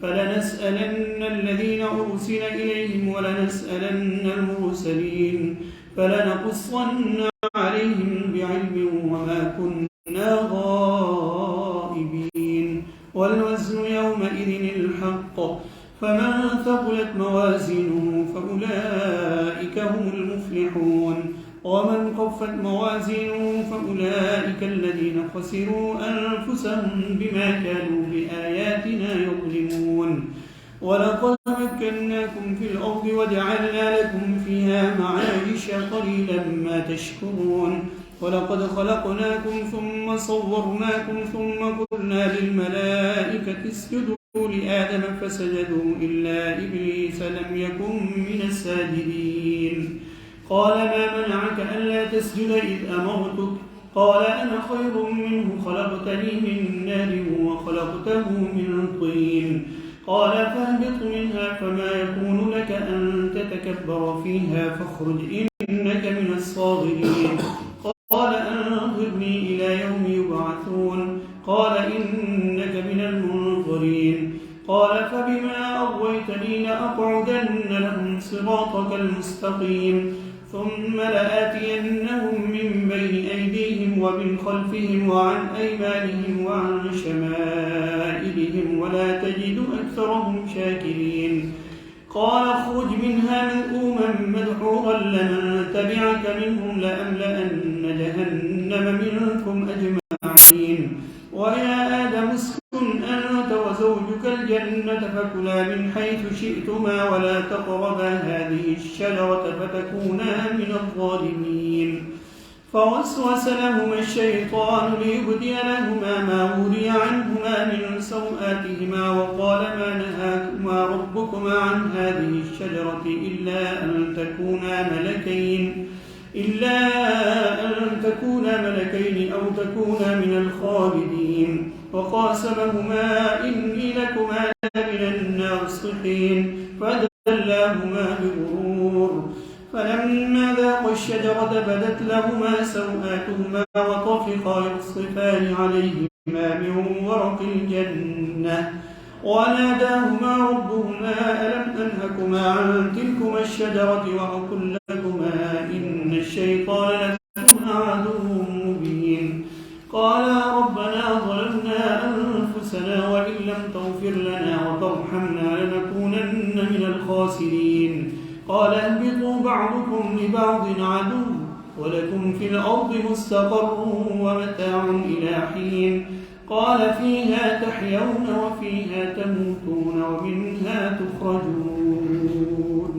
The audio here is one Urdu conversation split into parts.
فلنسألن الذين أرسل إليهم ولنسألن المرسلين فلنقصن عليهم بعلم وما كنا غائبين. والوزن يومئذ الحق فمن ثقلت موازينه فأولئك هم المفلحون ومن خفت موازينه فأولئك الذين خسروا أنفسهم بما كانوا بآياتنا يظلمون. ولقد مكناكم في الأرض وجعلنا لكم فيها معايش قليلا ما تشكرون. ولقد خلقناكم ثم صورناكم ثم قلنا للملائكة اسجدوا لآدم فسجدوا إلا إبليس لم يكن من الساجدين. قال ما منعك ألا تسجد إذ أمرتك؟ قال أنا خير منه خلقتني من نار وخلقته من طين. قال فاهبط منها فما يكون لك أن تتكبر فيها فاخرج إنك من الصاغرين. قال أنظرني إلى يوم يبعثون. قال إنك من المنظرين. قال فبما أغويتني لأقعدن لهم صراطك المستقيم ثم لآتينهم من بين أيديهم ومن خلفهم وعن أيمانهم وعن شمائلهم ولا تجد أكثرهم شاكرين. قال اخرج منها مذءوما مدحورا لمن تبعك منهم لأملأن جهنم منكم أجمعين. ويا آدم اسكن أنت وزوجك الجنة فكلا من حيث شئتما ولا تقربا هذه الشجرة فتكونا من الظالمين. فوسوس لهما الشيطان ليبدي لهما ما وري عنهما من سوآتهما وقال ما نهاكما ربكما عن هذه الشجرة إلا أن تكونا ملكين أو تكونا من الخالدين. وقاسمهما إني لكما لمن الناصحين فدلاهما بغرور. فلما ذاقا الشجرة بدت لهما سوآتهما وطفقا يخصفان عليهما من ورق الجنة وناداهما ربهما ألم أنهكما عن تلكما الشجرة وأقل لكما إن الشيطان لكما عدو مبين. قالا ربنا ظلمنا أنفسنا وإن لم تغفر لنا وترحمنا لنكونن من الخاسرين. قال اهبطوا بعضكم لبعض عدو ولكم في الأرض مستقر ومتاع إلى حين. قال فيها تحيون وفيها تموتون ومنها تخرجون.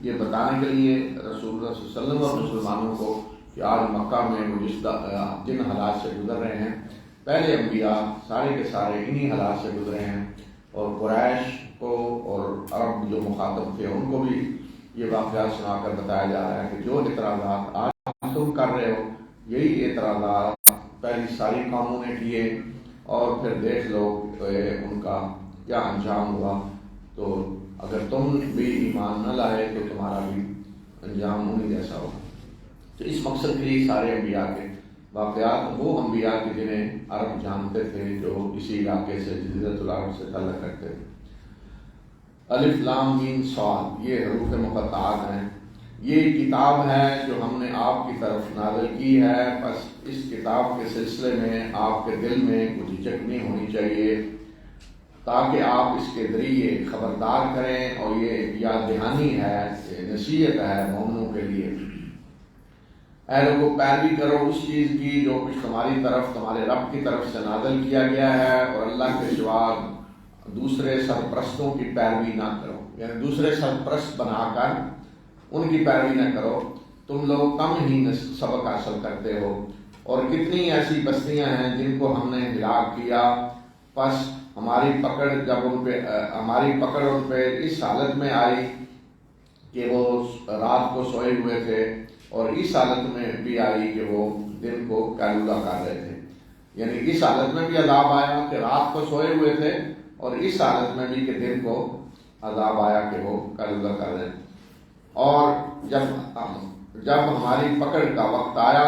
یہ بتانے کے لیے رسول اللہ صلی اللہ علیہ وسلم اور مسلمانوں کو کہ آج مکہ میں وہ جن حالات سے گزر رہے ہیں، پہلے انبیاء سارے کے سارے انہی حالات سے گزرے ہیں، اور قریش کو اور عرب جو مخاطب تھے ان کو بھی یہ واقعات سنا کر بتایا جا رہا ہے کہ جو اعتراضات آج تم کر رہے ہو یہی اعتراضات پہلی ساری قوموں نے کیے، اور پھر دیکھ لو ان کا کیا انجام ہوا۔ تو اگر تم بھی ایمان نہ لائے تو تمہارا بھی انجام انہی جیسا ہوگا۔ تو اس مقصد کے لیے سارے انبیاء کے واقعات، وہ انبیاء کے جنہیں عرب جانتے تھے، جو اسی علاقے سے جزیرۃ العرب سے تعلق رکھتے تھے۔ الف لام میم صاد یہ حروف مقطعات ہیں۔ یہ کتاب ہے جو ہم نے آپ کی طرف نازل کی ہے، بس اس کتاب کے سلسلے میں آپ کے دل میں کچھ جھجک نہیں ہونی چاہیے، تاکہ آپ اس کے ذریعے خبردار کریں، اور یہ یاد دہانی ہے، نصیحت ہے مومنوں کے لیے۔ اے لوگوں، پیروی کرو اس چیز کی جو کچھ تمہاری طرف تمہارے رب کی طرف سے نازل کیا گیا ہے، اور اللہ کے سوا دوسرے سرپرستوں کی پیروی نہ کرو، یعنی دوسرے سرپرست بنا کر ان کی پیروی نہ کرو۔ تم لوگ کم ہی سبق حاصل کرتے ہو، اور کتنی ایسی بستیاں ہیں جن کو ہم نے ہلاک کیا، پس ہماری پکڑ ان پہ اس حالت میں آئی کہ وہ رات کو سوئے ہوئے تھے، اور اس حالت میں بھی آئی کہ وہ دن کو قیلولہ کر رہے تھے۔ یعنی اس حالت میں بھی عذاب آیا کہ رات کو سوئے ہوئے تھے، اور اس حالت میں بھی کہ دن کو عذاب آیا کہ وہ قیلولہ کر رہے تھے۔ اور جب ہماری پکڑ کا وقت آیا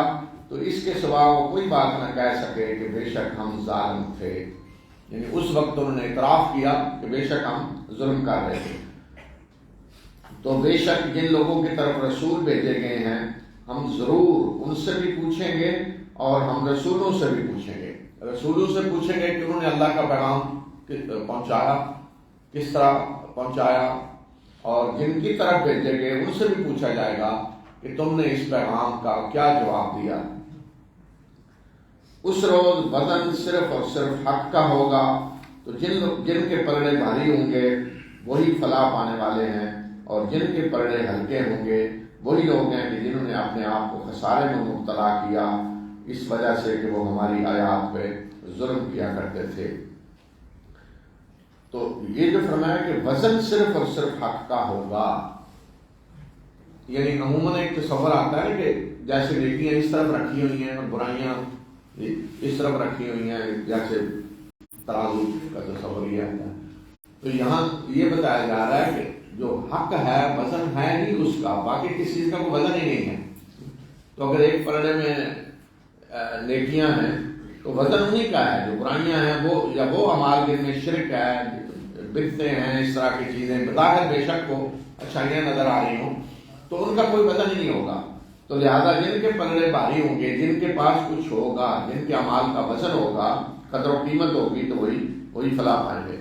تو اس کے سوا وہ کوئی بات نہ کہہ سکے کہ بے شک ہم ظالم تھے، یعنی اس وقت انہوں نے اعتراف کیا کہ بے شک ہم ظلم کر رہے تھے۔ تو بے شک جن لوگوں کی طرف رسول بھیجے گئے ہیں ہم ضرور ان سے بھی پوچھیں گے، اور ہم رسولوں سے بھی پوچھیں گے۔ رسولوں سے پوچھیں گے کہ انہوں نے اللہ کا پیغام پہنچایا، کس طرح پہنچایا، اور جن کی طرف بھیجے گئے ان سے بھی پوچھا جائے گا کہ تم نے اس پیغام کا کیا جواب دیا۔ اس روز وزن صرف اور صرف حق کا ہوگا، تو جن کے پلڑے بھاری ہوں گے وہی فلاح پانے والے ہیں، اور جن کے پلڑے ہلکے ہوں گے وہی لوگ ہیں کہ جنہوں نے اپنے آپ کو خسارے میں مبتلا کیا، اس وجہ سے کہ وہ ہماری آیات پہ ظلم کیا کرتے تھے۔ تو یہ جو فرمایا کہ وزن صرف اور صرف حق کا ہوگا، یعنی عموماً ایک تصور آتا ہے کہ جیسے نیکیاں اس طرف رکھی ہوئی ہیں اور برائیاں اس طرف رکھی ہوئی ہیں، جیسے ترازو کا تصور یہ آتا ہے۔ تو یہاں یہ بتایا جا رہا ہے کہ جو حق ہے وزن ہے ہی اس کا، باقی کسی چیز کا کوئی وزن ہی نہیں ہے۔ تو اگر ایک پلڑے میں نیکیاں ہیں تو وزن انہیں کا ہے، جو برائیاں ہیں وہ یا وہ اعمال جن میں شرک ہے، بدعتیں ہیں، اس طرح کی چیزیں بظاہر بے شک وہ اچھائیاں نظر آ رہی ہوں تو ان کا کوئی وزن ہی نہیں ہوگا۔ تو لہذا جن کے پلڑے بھاری ہوں گے، جن کے پاس کچھ ہوگا، جن کے اعمال کا وزن ہوگا، قدر و قیمت ہوگی، تو وہی فلاح پائیں گے۔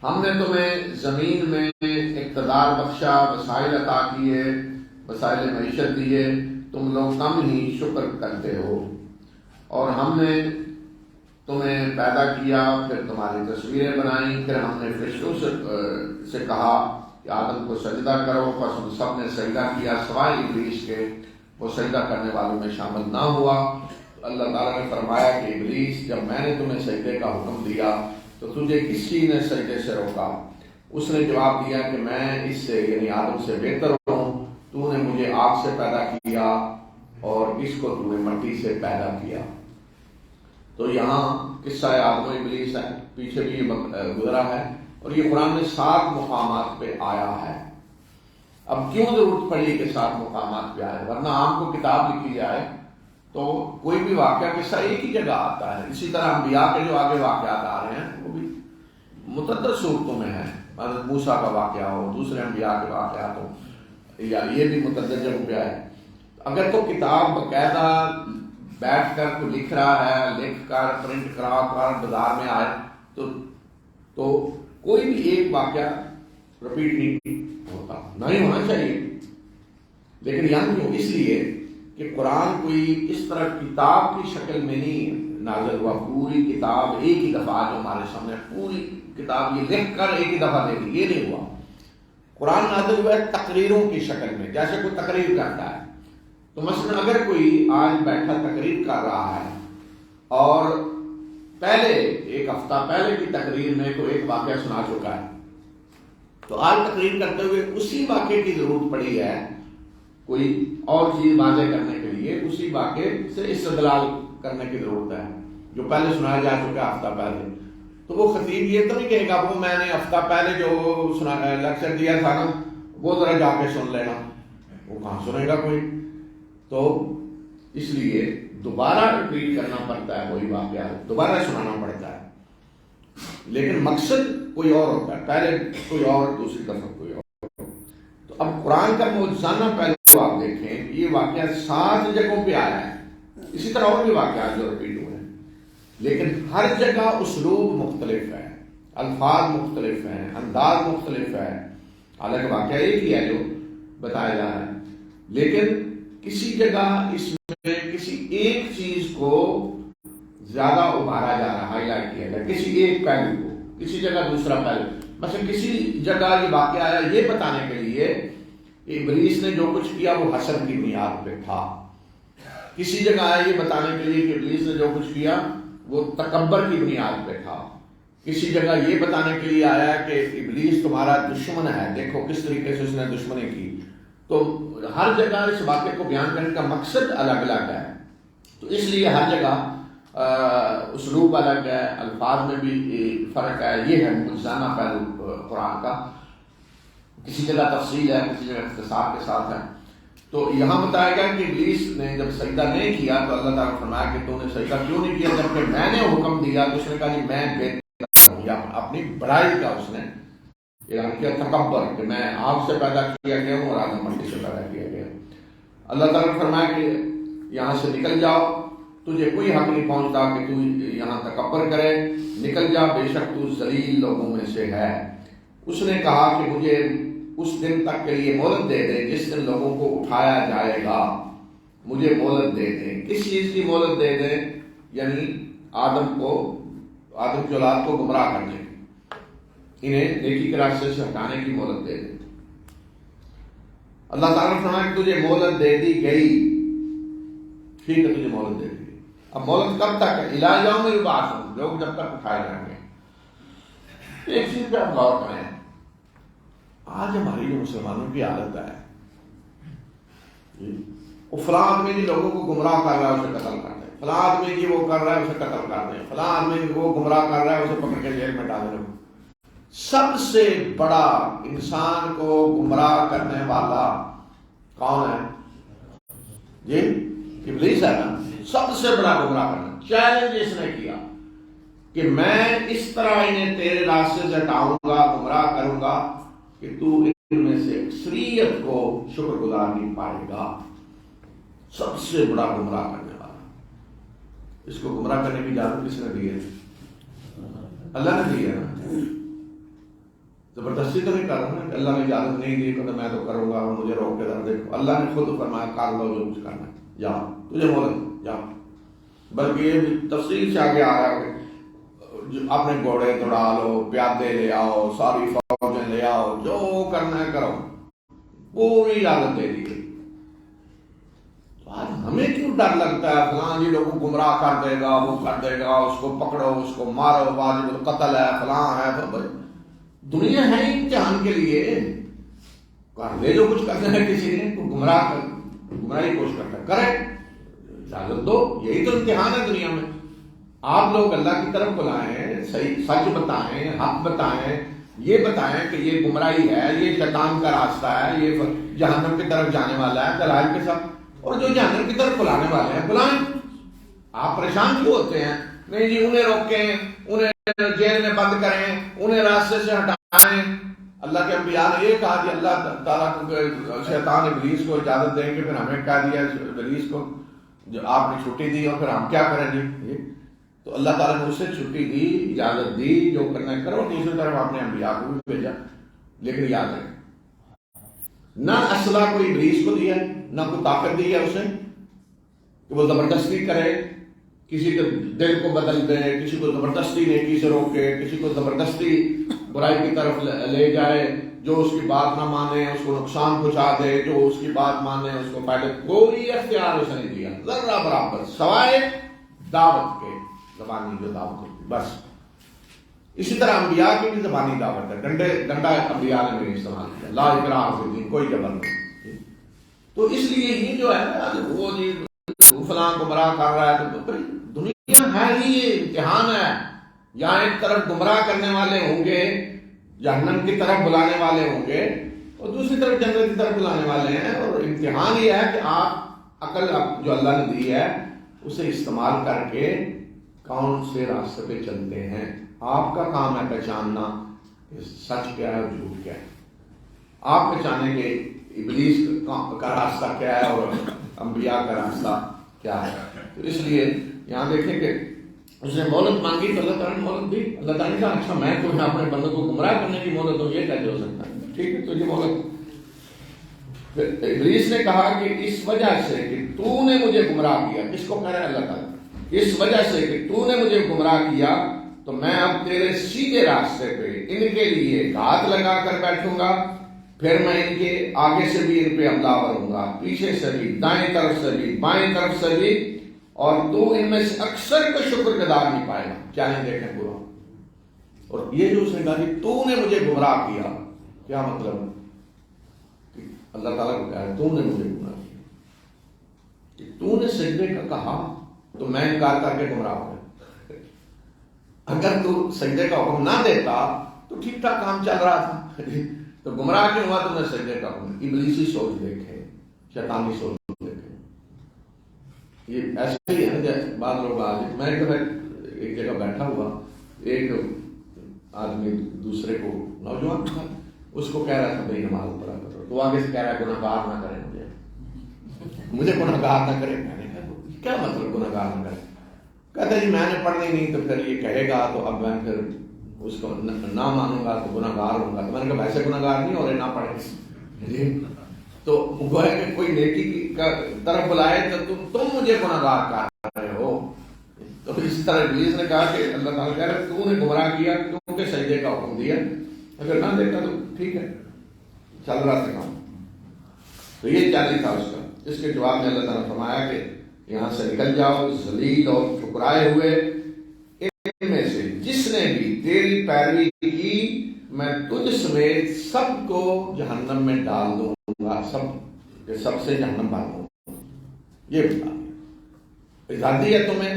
ہم نے تمہیں زمین میں اقتدار بخشا، وسائل عطا کیے، وسائل معیشت دیے، تم لوگ کم ہی شکر کرتے ہو۔ اور ہم نے تمہیں پیدا کیا، پھر تمہاری تصویریں بنائیں، پھر ہم نے فرشتوں سے کہا کہ آدم کو سجدہ کرو، پس ان سب نے سجدہ کیا سوائے ابلیس کے، وہ سجدہ کرنے والوں میں شامل نہ ہوا۔ اللہ تعالیٰ نے فرمایا کہ ابلیس، جب میں نے تمہیں سجدے کا حکم دیا تو تجھے کس چیز نے سجدے سے روکا؟ اس نے جواب دیا کہ میں اس سے یعنی آدم سے بہتر ہوں، تو نے مجھے آگ سے پیدا کیا اور اس کو تو نے مٹی سے پیدا کیا۔ تو یہاں قصہ آدم و ابلیس ہے، پیچھے بھی یہ گزرا ہے، اور یہ قرآن میں 7 مقامات پہ آیا ہے۔ اب کیوں ضرورت پڑی کہ 7 مقامات پہ آئے؟ ورنہ عام کو کتاب لکھی جائے تو کوئی بھی واقعہ قصہ ایک ہی جگہ آتا ہے۔ اسی طرح انبیاء کے جو آگے واقعات آ رہے ہیں وہ بھی متعدد صورتوں میں ہیں، حضرت موسیٰ کا واقعہ ہو، دوسرے انبیاء کے واقعات ہو، یا یہ بھی متعدد جگہوں پہ آئے۔ اگر تو کتاب باقاعدہ بیٹھ کر تو لکھ رہا ہے، لکھ کر پرنٹ کرا کر بازار میں آئے تو کوئی بھی ایک واقعہ رپیٹ نہیں ہوتا، نہ ہی ہونا چاہیے۔ لیکن یہاں کیوں؟ اس لیے کہ قرآن کوئی اس طرح کتاب کی شکل میں نہیں نازل ہوا، پوری کتاب ایک ہی دفعہ جو ہمارے سامنے پوری کتاب یہ لکھ کر ایک ہی دفعہ دے دی، یہ نہیں ہوا۔ قرآن نازل ہوا ہے تقریروں کی شکل میں، جیسے کوئی تقریر کرتا ہے. تو مثلا اگر کوئی آج بیٹھا تقریر کر رہا ہے اور پہلے ایک ہفتہ پہلے کی تقریر میں کوئی ایک واقعہ سنا چکا ہے، تو آج تقریر کرتے ہوئے اسی واقعے کی ضرورت پڑی ہے کوئی اور چیز واضح کرنے کے لیے، اسی واقعے سے استدلال کرنے کی ضرورت ہے جو پہلے سنایا جا چکا ہے ہفتہ پہلے. تو وہ خطیب یہ تو نہیں کہے گا وہ میں نے ہفتہ پہلے جو لیکچر دیا تھا نا وہ ذرا جا کے سن لینا، وہ کہاں سنے گا کوئی. تو اس لیے دوبارہ ریپیٹ کرنا پڑتا ہے، وہی واقعہ دوبارہ سنانا پڑتا ہے، لیکن مقصد کوئی اور ہوتا ہے، پہلے کوئی اور دوسری طرف کوئی اور. تو اب قرآن کا معجزانہ پہلو آپ دیکھیں، یہ واقعہ 7 جگہوں پہ آیا ہے، اسی طرح اور بھی واقعات جو ریپیٹ ہوئے ہیں، لیکن ہر جگہ اسلوب مختلف ہے، الفاظ مختلف ہیں، انداز مختلف ہے. حالانکہ واقعہ ایک ہی ہے جو بتایا جا رہا ہے، لیکن کسی جگہ اس میں کسی ایک چیز کو زیادہ ابھارا جا رہا ہے، ہائی لائٹ کیا گیا کسی ایک پہلو کو، کسی جگہ دوسرا پہلو. مثلا کسی جگہ یہ واقعہ آیا یہ بتانے کے لیے کہ ابلیس نے جو کچھ کیا وہ حسد کی بنیاد پہ تھا. کسی جگہ آیا یہ بتانے کے لیے کہ ابلیس نے جو کچھ کیا وہ تکبر کی بنیاد پہ تھا. کسی جگہ یہ بتانے کے لیے آیا کہ ابلیس تمہارا دشمن ہے، دیکھو کس طریقے سے اس نے دشمنی کی. تو ہر جگہ اس واقعے کو بیان کرنے کا مقصد الگ الگ ہے. تو اس لیے ہر جگہ اسلوب الگ ہے، الفاظ میں بھی فرق ہے. یہ ہے معجزانہ پہلو قرآن کا. کسی جگہ تفصیل ہے، کسی جگہ اختصار کے ساتھ ہے. تو یہاں بتایا گیا کہ ابلیس نے جب سجدہ نہیں کیا تو اللہ تعالیٰ نے فرمایا کہ تو نے سجدہ کیوں نہیں کیا، جبکہ میں نے حکم دیا. تو اس نے کہا جی میں بہتر ہوں، یا اپنی بڑائی کا اس نے اعلان کیا، تکبر کہ میں آگ سے پیدا کیا گیا ہوں اور آدم مٹی سے پیدا کیا گیا. اللہ تعالیٰ نے فرمایا کہ یہاں سے نکل جاؤ، تجھے کوئی حق نہیں پہنچتا کہ تو یہاں تکبر کرے، نکل جا، بے شک تو ذلیل لوگوں میں سے ہے. اس نے کہا کہ مجھے اس دن تک کے لیے مہلت دے دے جس دن لوگوں کو اٹھایا جائے گا، مجھے مہلت دے دے. کس چیز کی مہلت دے دے؟ یعنی آدم کی اولاد کو گمراہ کرنے، انہیں نیکی کے راستے سے ہٹانے کی مہلت دے دے. اللہ تعالیٰ نے فرمایا کہ تجھے مہلت دے دی گئی، ٹھیک ہے تجھے مہلت دے دی. اب مہلت کب تک ہے؟ الی یوم یبعثون، لوگ جب تک اٹھائے جائیں گے. ایک چیز پہ آپ غور کریں، آج ہماری جو مسلمانوں کی حالت ہے، وہ فلاں آدمی جی لوگوں کو گمراہ کر رہا ہے اسے قتل کر دیں، فلاں آدمی جی وہ کر رہا ہے اسے قتل کر دیں، فلاں آدمی وہ گمراہ کر رہا ہے اسے پکڑ کے جیل میں ڈال دیں. سب سے بڑا انسان کو گمراہ کرنے والا کون ہے؟ جی ابلیس ہے نا. سب سے بڑا گمراہ کرنا چیلنج اس نے کیا کہ میں اس طرح انہیں تیرے راستے سے ہٹاؤں گا، گمراہ کروں گا کہ تو ان میں سے اکثریت کو شکر گزار نہیں پائے گا. سب سے بڑا گمراہ کرنے والا. اس کو گمراہ کرنے کی اجازت کس نے دی ہے؟ اللہ نے دی ہے نا. زبردستی تو نہیں کر رہا نا کہ اللہ نے اجازت نہیں دی تو میں تو کروں گا اور مجھے روک کے در دیکھو. اللہ نے خود فرمایا کر لو جو کچھ کرنا ہے، جاؤ تجھے مہلت جاؤ. بلکہ یہ تفصیل سے آگے آ رہا ہے کہ اپنے گھوڑے دوڑا لو، پیادے لے آؤ، ساری فوجیں لے آؤ، جو کرنا ہے کرو، پوری اجازت دے دی گئی. تو آج ہمیں کیوں ڈر لگتا ہے فلاں جی لوگوں کو گمراہ کر دے گا، وہ کر دے گا، اس کو پکڑو، اس کو مارو، واجب القتل ہے، فلاں ہے. دنیا ہے امتحان کے لیے، کر دے جو کچھ کرنا ہے. کسی نے گمراہی کوشش کرتا ہے، کرے، اجازت دو. یہی تو امتحان ہے دنیا میں. آپ لوگ اللہ کی طرف بلائیں، صحیح سچ بتائیں، حق بتائیں، یہ بتائیں کہ یہ گمراہی ہے، یہ شیطان کا راستہ ہے، یہ جہنم کی طرف جانے والا ہے دلائل کے ساتھ. اور جو جہنم کی طرف بلانے والے ہیں بلائیں. آپ پریشان کیوں ہوتے ہیں؟ نہیں جی انہیں روکیں، انہیں جیل میں بند کریں، انہیں راستے سے ہٹائیں. اللہ کے انبیاء نے یہ کہا کہ اللہ تعالیٰ کو شیطان ابلیس کو اجازت دیں گے، پھر ہمیں کہہ دیا ابلیس کو جو آپ نے چھٹی دی اور پھر ہم کیا کریں گے؟ تو اللہ تعالیٰ نے اسے چھٹی دی، اجازت دی، جو کرنا کرو. دوسری طرف آپ نے انبیاء کو بھی بھیجا. لیکن یاد رکھیں نہ اسلحہ کوئی ابلیس کو دیا، نہ کوئی طاقت دی ہے اسے کہ وہ زبردستی کرے، کسی کے دل کو بدل دے، کسی کو زبردستی نیکی سے روکے، کسی کو زبردستی برائی کی طرف لے جائے. جو اس کی بات نہ مانے اس کو نقصان پہنچا دے، جو اس کی بات مانے اس کو فائدہ، کوئی اختیار اسے نہیں دیا ذرہ برابر، سوائے دعوت کے، زبانی جو دعوت ہوتی بس۔ اسی طرح انبیاء کی بھی زبانی دعوت ہے، ڈنڈا انبیاء نے بھی استعمال کیا، لا اکراہ فی الدین، کوئی جبر نہیں۔ تو اس لیے ہی جو ہے نا وہ جی فلاں گمراہ کر رہا ہے، تو دنیا ہے ہی یہ امتحان ہے، یہاں ایک طرف گمراہ کرنے والے ہوں گے، جہنم کی طرف بلانے والے ہوں گے، اور دوسری طرف جنت کی طرف بلانے والے ہیں، اور امتحان یہ ہے کہ آپ عقل جو اللہ نے دی ہے اسے استعمال کر کے کون سے راستے پہ چلتے ہیں۔ آپ کا کام ہے پہچاننا کہ سچ کیا ہے اور جھوٹ کیا ہے، آپ پہچانیں گے ابلیس کا راستہ کیا ہے اور انبیاء کا راستہ کیا ہے۔ تو اس لیے یہاں دیکھیں کہ اس نے مہلت مانگی تو اللہ تعالیٰ نے مہلت دی۔ اللہ تعالیٰ نے کہا اچھا میں تمہیں اپنے بندوں کو گمراہ کرنے کی مہلت دوں، یہ کیسے ہو سکتا ہے؟ ٹھیک ہے، تجھے مہلت۔ ابلیس نے کہا کہ اس وجہ سے کہ تو نے مجھے گمراہ کیا، کس کو کہہ رہا ہے؟ اللہ تعالیٰ۔ اس وجہ سے کہ تو نے مجھے گمراہ کیا تو میں اب تیرے سیدھے راستے پہ ان کے لیے گھات لگا کر بیٹھوں گا، پھر میں ان کے آگے سے بھی ان پہ حملہ آور ہوں گا، پیچھے سے بھی، دائیں طرف سے بھی، بائیں طرف سے بھی، اور تو ان میں سے اکثر کو شکر گزار نہیں پائے گا۔ چیلنج دیکھیں پورا۔ اور یہ جو اس نے کہا کہ تو نے مجھے گمراہ کیا، کیا مطلب؟ کہ اللہ تعالیٰ کو کہا ہے تو نے مجھے گمراہ کیا، کہ تو نے سجدے کا کہا تو میں انکار کر کے گمراہ ہو گیا۔ اگر تو سجدے کا حکم نہ دیتا تو ٹھیک ٹھاک کام چل رہا تھا، تو گمراہ کیوں ہوا؟ تم نے سجدے کا حکم۔ ابلیسی سوچ دیکھے، شیطانی سوچ دیکھے، یہ ایسے ہی ہے۔ بعض لوگ آج میں ایک جگہ بیٹھا ہوا، ایک آدمی دوسرے کو، نوجوان تھا، اس کو کہہ رہا تھا بھائی نماز پڑھا کرو، تو آگے سے کہہ رہا ہے گناہ گار نہ کریں، مجھے گناہ گار نہ کریں۔ میں نے کہا کیا مطلب گناہ گار نہ کریں؟ کہتا جی میں نے پڑھنی نہیں تو پھر یہ کہے گا تو اب میں پھر اس کو نہ مانوں گا تو گناہ گار ہوں گا۔ تو میں نے کہا ویسے گناہ گار نہیں ہو رہے، نہ پڑھیں جی۔ تو وہ ہے کہ کوئی نیکی کی طرف بلائے تو تم مجھے گناہ گار کر رہے ہو۔ تو اس طرح ابلیس نے کہا کہ اللہ تعالیٰ کہہ رہے تو نے گمراہ کیا کیونکہ سجدے کا حکم دیا، اگر نہ دیتا تو ٹھیک ہے، چل رہا تھا کام۔ تو یہ چیلنج تھا اس کا۔ اس کے جواب میں اللہ تعالیٰ نے فرمایا کہ یہاں سے نکل جاؤ ذلیل اور ٹھکرائے ہوئے، ان میں سے جس نے بھی تیری پیروی کی میں تجھ سمیت سب کو جہنم میں ڈال دوں گا، سب سے جہنم بھر دوں گا۔ یہ بتا آزادی ہے تمہیں،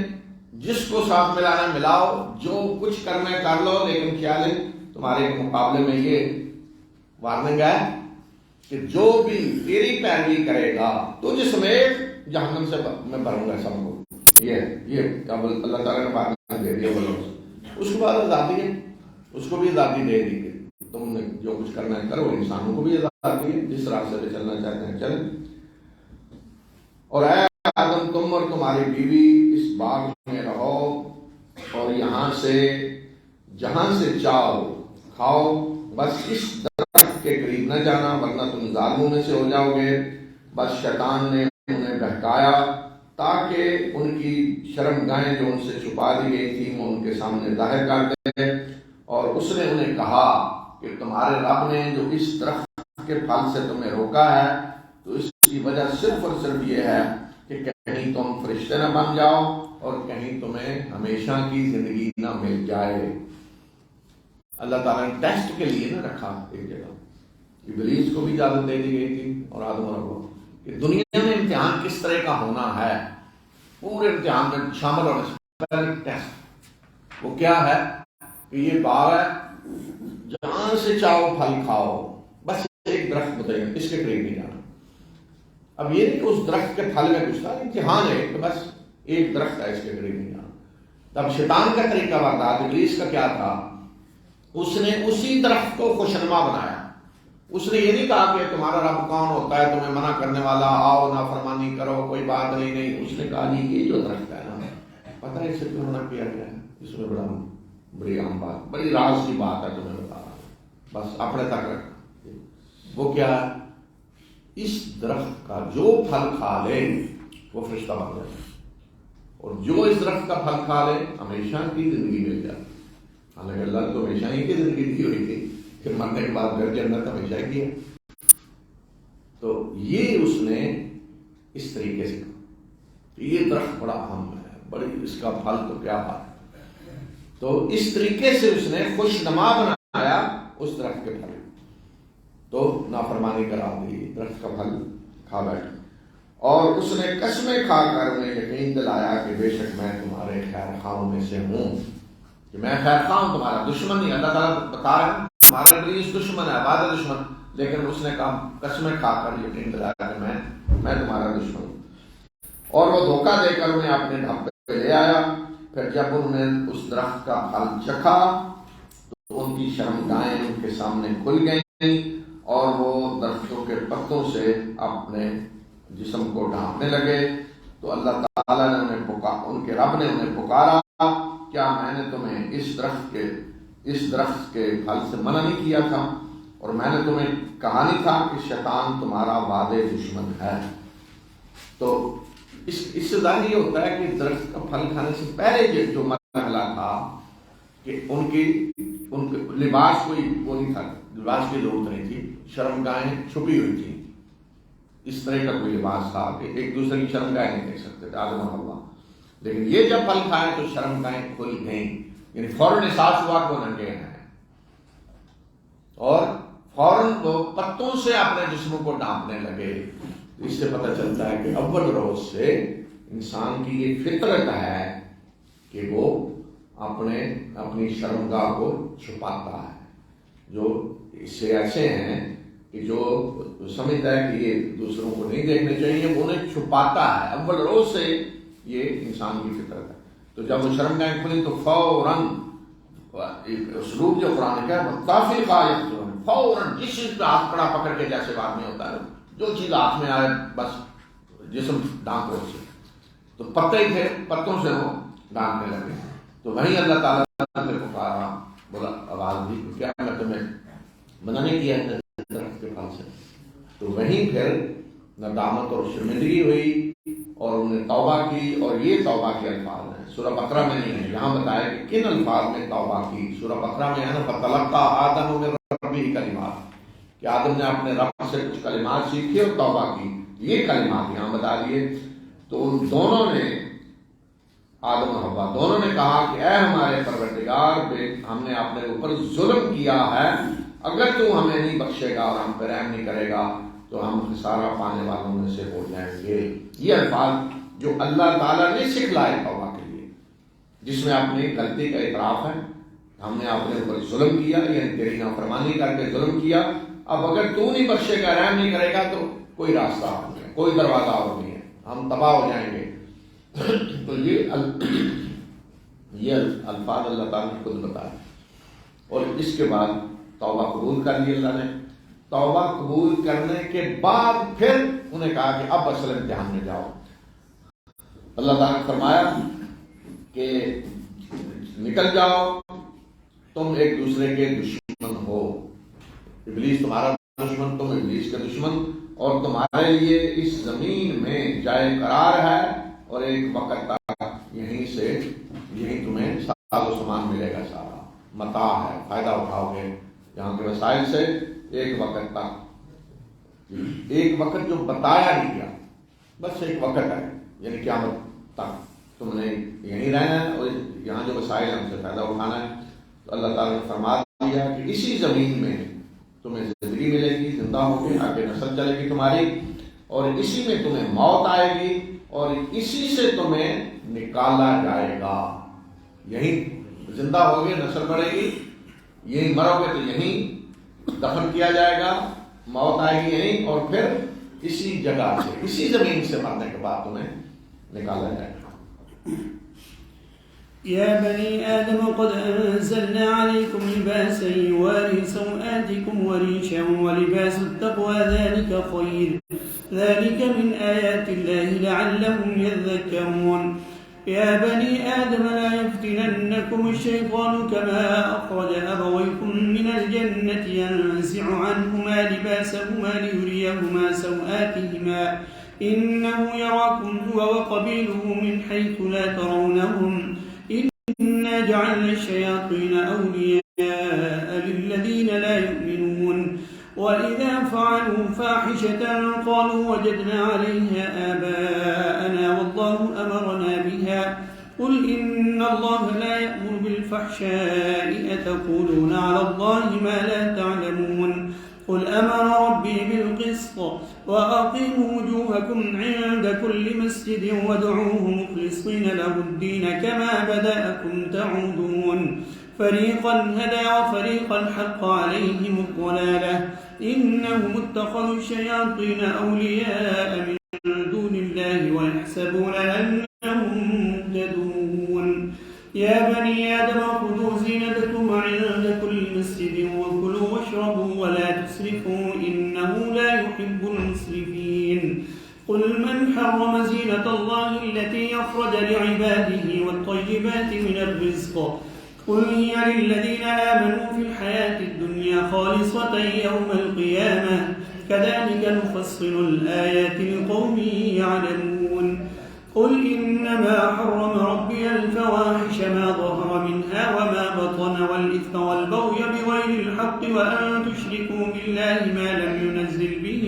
جس کو ساتھ ملانا ملاؤ، جو کچھ کرنا ہے کر لو، لیکن خیال ہے تمہارے مقابلے میں یہ وارننگ ہے کہ جو بھی تیری پیروی کرے گا تجھ سمیت جہنم سے میں بھروں گا سب کو۔ یہ اللہ تعالیٰ نے بات دے دیا بولو۔ اس کے بعد آزادی ہے، اس کو بھی آزادی دے دی کہ تم نے جو کچھ کرنا ہے کرو، انسانوں کو بھی آزادی ہے، جس راستے پہ چلنا چاہتے ہیں چلیں۔ اور اے آدم تم اور تمہاری بیوی اس باغ میں رہو اور یہاں سے جہاں سے چاہو کھاؤ، بس اس درخت کے قریب نہ جانا ورنہ تم ظالموں میں سے ہو جاؤ گے۔ بس شیطان نے انہیں بہکایا تاکہ ان کی شرمگاہیں جو ان سے چھپا دی گئی تھی وہ ان کے سامنے ظاہر کر دیں، اور اس نے انہیں کہا کہ تمہارے رب نے جو اس درخت کے پھل سے تمہیں روکا ہے تو اس کی وجہ صرف اور صرف یہ ہے کہ کہیں تم فرشتے نہ بن جاؤ اور کہیں تمہیں ہمیشہ کی زندگی نہ مل جائے۔ اللہ تعالیٰ نے ٹیسٹ کے لیے نہ رکھا ایک جگہ، ابلیس کو بھی اجازت دے دی گئی تھی اور آدم اور حوا کہ دنیا میں امتحان کس طرح کا ہونا ہے، پورے امتحان میں شامل ہونے سے پہلے ٹیسٹ وہ کیا ہے کہ یہ باغ ہے، جہاں سے چاہو پھل کھاؤ، بس ایک درخت بتائیے اس کے قریب نہیں جانا۔ اب یہ نہیں کہ اس درخت کے پھل میں کچھ تھا، امتحان ہے کہ بس ایک درخت ہے اس کے قریب نہیں جانا۔ تب شیطان کا طریقہ واردات ابلیس کا کیا تھا؟ اس نے اسی درخت کو خوشنما بنایا۔ اس نے یہ نہیں کہا کہ تمہارا رب کون ہوتا ہے تمہیں منع کرنے والا، آؤ نافرمانی کرو، کوئی بات نہیں۔ اس نے کہا جی یہ جو درخت ہے نا، پتہ ہے اس سے کیوں منع کیا گیا ہے؟ اس میں بڑی عام بات، بڑی راز کی بات ہے تمہیں بتا رہا ہوں، بس اپنے تک رکھنا۔ وہ کیا ہے؟ اس درخت کا جو پھل کھا لے وہ فرشتہ بن جائے، اور جو اس درخت کا پھل کھا لے ہمیشہ کی زندگی مل جائے۔ حالانکہ اللہ تو ہمیشہ ہی کی زندگی دی ہوئی تھی، کہ مرنے کے بعد پھر جنت ہمیشہ کی ہے. تو یہ اس نے اس طریقے سے کہا. یہ درخت بڑا اہم ہے, بڑی اس کا پھل تو کیا بات ہے. تو اس طریقے سے اس نے خوش نما بنایا اس درخت کے پھل, تو نافرمانی کرا دی, درخت کا پھل کھا بیٹھا. اور اس نے قسمیں کھا کر انہیں یقین دلایا کہ بے شک میں تمہارے خیر خواہوں میں سے ہوں, کہ میں خیر خواہ ہوں, تمہارا دشمن نہیں. اللہ تعالیٰ بتا رہا ہے تمہارا ابلیس دشمن ہے, وعدہ دشمن, لیکن اس نے کہا قسمیں کھا کر یقین دلایا کہ میں تمہارا دشمن ہوں. اور وہ دھوکہ دے کر انہیں اپنے ڈھب پہ لے آیا. پھر جب انہوں نے اس درخت کا پھل چکھا تو ان کی شرمگاہیں ان کے سامنے کھل گئیں, اور وہ درختوں کے پتوں سے اپنے جسم کو ڈھانپنے لگے. تو اللہ تعالیٰ نے ان کے رب نے انہیں پکارا, کیا میں نے تمہیں اس درخت کے پھل سے منع نہیں کیا تھا, اور میں نے تمہیں کہا نہیں تھا کہ شیطان تمہارا وعدے دشمن ہے. تو اس سے ظاہر یہ ہوتا ہے کہ درخت کا پھل کھانے سے پہلے جو مرحلہ تھا کہ ان کے لباس کوئی وہ نہیں تھا, لباس کی ضرورت نہیں تھی, شرمگاہیں چھپی ہوئی تھی. اس طرح کا کوئی لباس تھا کہ ایک دوسرے کی شرمگاہیں نہیں دیکھ سکتے تھے آدم و حوا. لیکن یہ جب پھل کھائے تو شرمگاہیں کھل گئیں, یعنی فوراً احساس ہوا کہ وہ ننگے ہیں, اور فوراً وہ پتوں سے اپنے جسموں کو ڈھانپنے لگے. اس سے پتہ چلتا ہے کہ اول روز سے انسان کی یہ فطرت ہے کہ وہ اپنی شرمگاہ کو چھپاتا ہے. جو اس سے ایسے ہیں کہ جو سمجھتا ہے کہ یہ دوسروں کو نہیں دیکھنے چاہیے, وہ انہیں چھپاتا ہے. اول روز سے یہ انسان کی فطرت ہے. تو جب وہ شرمگاہیں کھلی تو فوراً اسلوب جو قرآن کا ہے کافی قائد جو ہے, فوراً جس چیز پہ ہاتھ کڑا پکڑ کے جیسے بات نہیں ہوتا ہے, جو چیز ہاتھ میں آئے بس جسم ڈانپ رہے سے, تو پتے ہی تھے, پتوں سے وہ ڈانپنے لگے. تو وہیں اللہ تعالیٰ نے پکارا, بولا آواز دی, کیا میں تمہیں منع نہیں کیا ہے درخت کے پھل سے. تو وہیں پھر ندامت اور شرمندگی ہوئی اور انہوں نے توبہ کی. اور یہ توبہ کے الفاظ ہیں, سورہ بقرہ میں نہیں ہے, یہاں بتایا کہ کن الفاظ میں توبہ کی. سورہ بقرہ میں ہے نا فَتَلَقَّىٰ آدَمُ مِن رَّبِّهِ کلمات, کہ آدم نے اپنے رب سے کچھ کلمات سیکھے اور توبہ کی. یہ کلمات یہاں بتا دیے. تو ان دونوں نے, آدم و حوا دونوں نے کہا کہ اے ہمارے پروردگار, ہم نے اپنے اوپر ظلم کیا ہے, اگر تو ہمیں نہیں بخشے گا اور ہم پر رحم نہیں کرے گا تو ہم خسارہ پانے والوں میں سے ہو جائیں گے. یہ الفاظ جو اللہ تعالیٰ نے سکھلائے توبہ کے لیے, جس میں اپنی غلطی کا اعتراف ہے, ہم نے اپنے اوپر ظلم کیا, یعنی تیری نافرمانی کر کے ظلم کیا. اب اگر تو نہیں بخشے گا, رحم نہیں کرے گا, تو کوئی راستہ نہیں ہے, کوئی دروازہ اور نہیں ہے, ہم تباہ ہو جائیں گے. تو یہ الفاظ اللہ تعالیٰ نے خود بتایا. اور اس کے بعد توبہ قبول کر لی اللہ نے. توبہ قبول کرنے کے بعد پھر انہیں کہا کہ اب اصل امتحان میں جاؤ. اللہ تعالیٰ نے فرمایا کہ نکل جاؤ, تم ایک دوسرے کے دشمن ہو. ابلیس تمہارا دشمن, تم ابلیس کا دشمن, اور تمہارے لیے اس زمین میں جائے قرار ہے, اور ایک وقت تک یہیں تمہیں ساز و سامان ملے گا, سارا متاع ہے, فائدہ اٹھاؤ گے یہاں کے وسائل سے ایک وقت تک. ایک وقت جو بتایا نہیں گیا, بس ایک وقت ہے, یعنی قیامت تک تم نے یہیں رہنا ہے اور یہاں جو وسائل ہم سے فائدہ اٹھانا ہے. تو اللہ تعالیٰ نے فرما دیا کہ اسی زمین میں تمہیں زندگی ملے گی, زندہ ہوگی, آگے نسل چلے گی تمہاری, اور اسی میں تمہیں موت آئے گی, اور اسی سے تمہیں نکالا جائے گا. یہیں زندہ ہوگے, نسل بڑھے گی, یہیں مرو گے تو یہیں دفن کیا جائے گا, موت آئے گی یہیں, اور پھر اسی جگہ سے, اسی زمین سے مرنے کے بعد تمہیں نکالا جائے گا. يا بني آدم قد أنزلنا عليكم لباسا يواري سوآتكم وريشا ولباس التقوى ذلك خير ذلك من آيات الله لعلهم يذكرون. يا بني آدم لا يفتننكم الشيطان كما أخرج أبويكم من الجنة ينزع عنهما لباسهما ليريهما سوآتهما إنه يراكم هو وقبيله من حيث لا ترونهم إنا جعلنا الشياطين أولياء للذين لا يؤمنون فعلوا فاحشة قالوا وجدنا عليها آباءنا والله أمرنا بها قل إن الله لا يأمر بالفحشاء أتقولون على الله ما لا تعلمون قل أمر ربي بالقسط وأقيموا وجوهكم عند كل مسجد وادعوه مخلصين له الدين كما بدأكم تعودون فريقا هدى وفريقا حق عليهم الضلالة إنهم اتخذوا الشياطين أولياء من دون الله ويحسبون أنهم مهتدون يا بني آدم خذوا زينتكم عند كل مسجد وكلوا واشربوا ولا تسرفوا إنه لا يحب المسرفين قل من حرم زينة الله التي أخرج لعباده والطيبات من الرزق قل هي للذين آمنوا في الحياة الدنيا خالصة يوم القيامة كذلك نفصل الآيات لقوم يعلمون قل إنما حرم ربي الفواحش ما ظهر منها وما بطن والإثم والبغي بغير الحق وأن تشركوا بالله ما لم ينزل به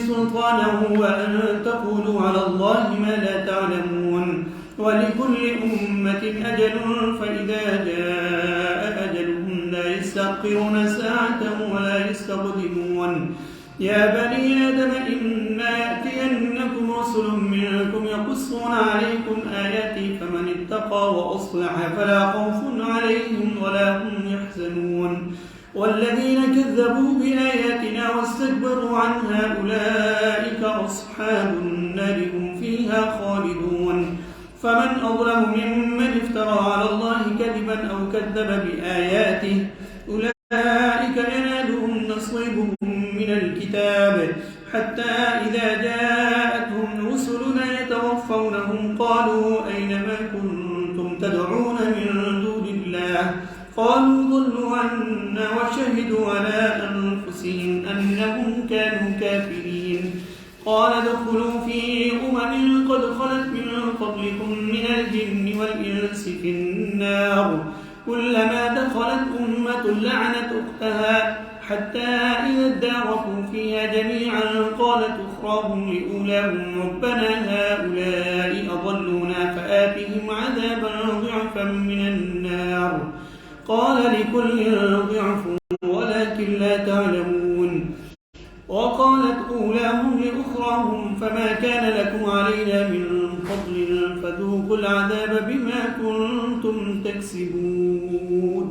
سلطانا وأن تقولوا على الله ما لا تعلمون ولكل أمة أجل فإذا جاء أجلهم لا يستأخرون ساعة ولا يستقدمون يا بني آدم إما يأتينكم رسل منكم يقصون عليكم آياتي فمن اتقى وأصلح فلا خوف عليهم ولا هم يحزنون والذين كذبوا بآياتنا واستكبروا عنها أولئك أصحاب النار هم فيها خالدون فمن أظلم ممن افترى على الله كذبا أو كذب بآياته أولئك ينالهم نصيبهم من الكتاب حتى إذا جاءتهم رسلنا يتوفونهم قالوا أين ما كنتم تدعون من دون الله قالوا ضلوا عنا وشهدوا على أنفسهم أنهم كانوا كافرين قال ادخلوا في قد خلت من قبلكم من الجن والإنس في النار كلما دخلت أمة لعنت أختها حتى إذا اداركوا فيها جميعا قالت أخراهم لأولاهم ربنا هؤلاء أضلونا فآتهم عذابا ضعفا من النار قال لكل ضعف ولكن لا تعلمون وقالت أولاهم لأخراهم فما كان لكم علينا من فضل فذوقوا العذاب بما كنتم تكسبون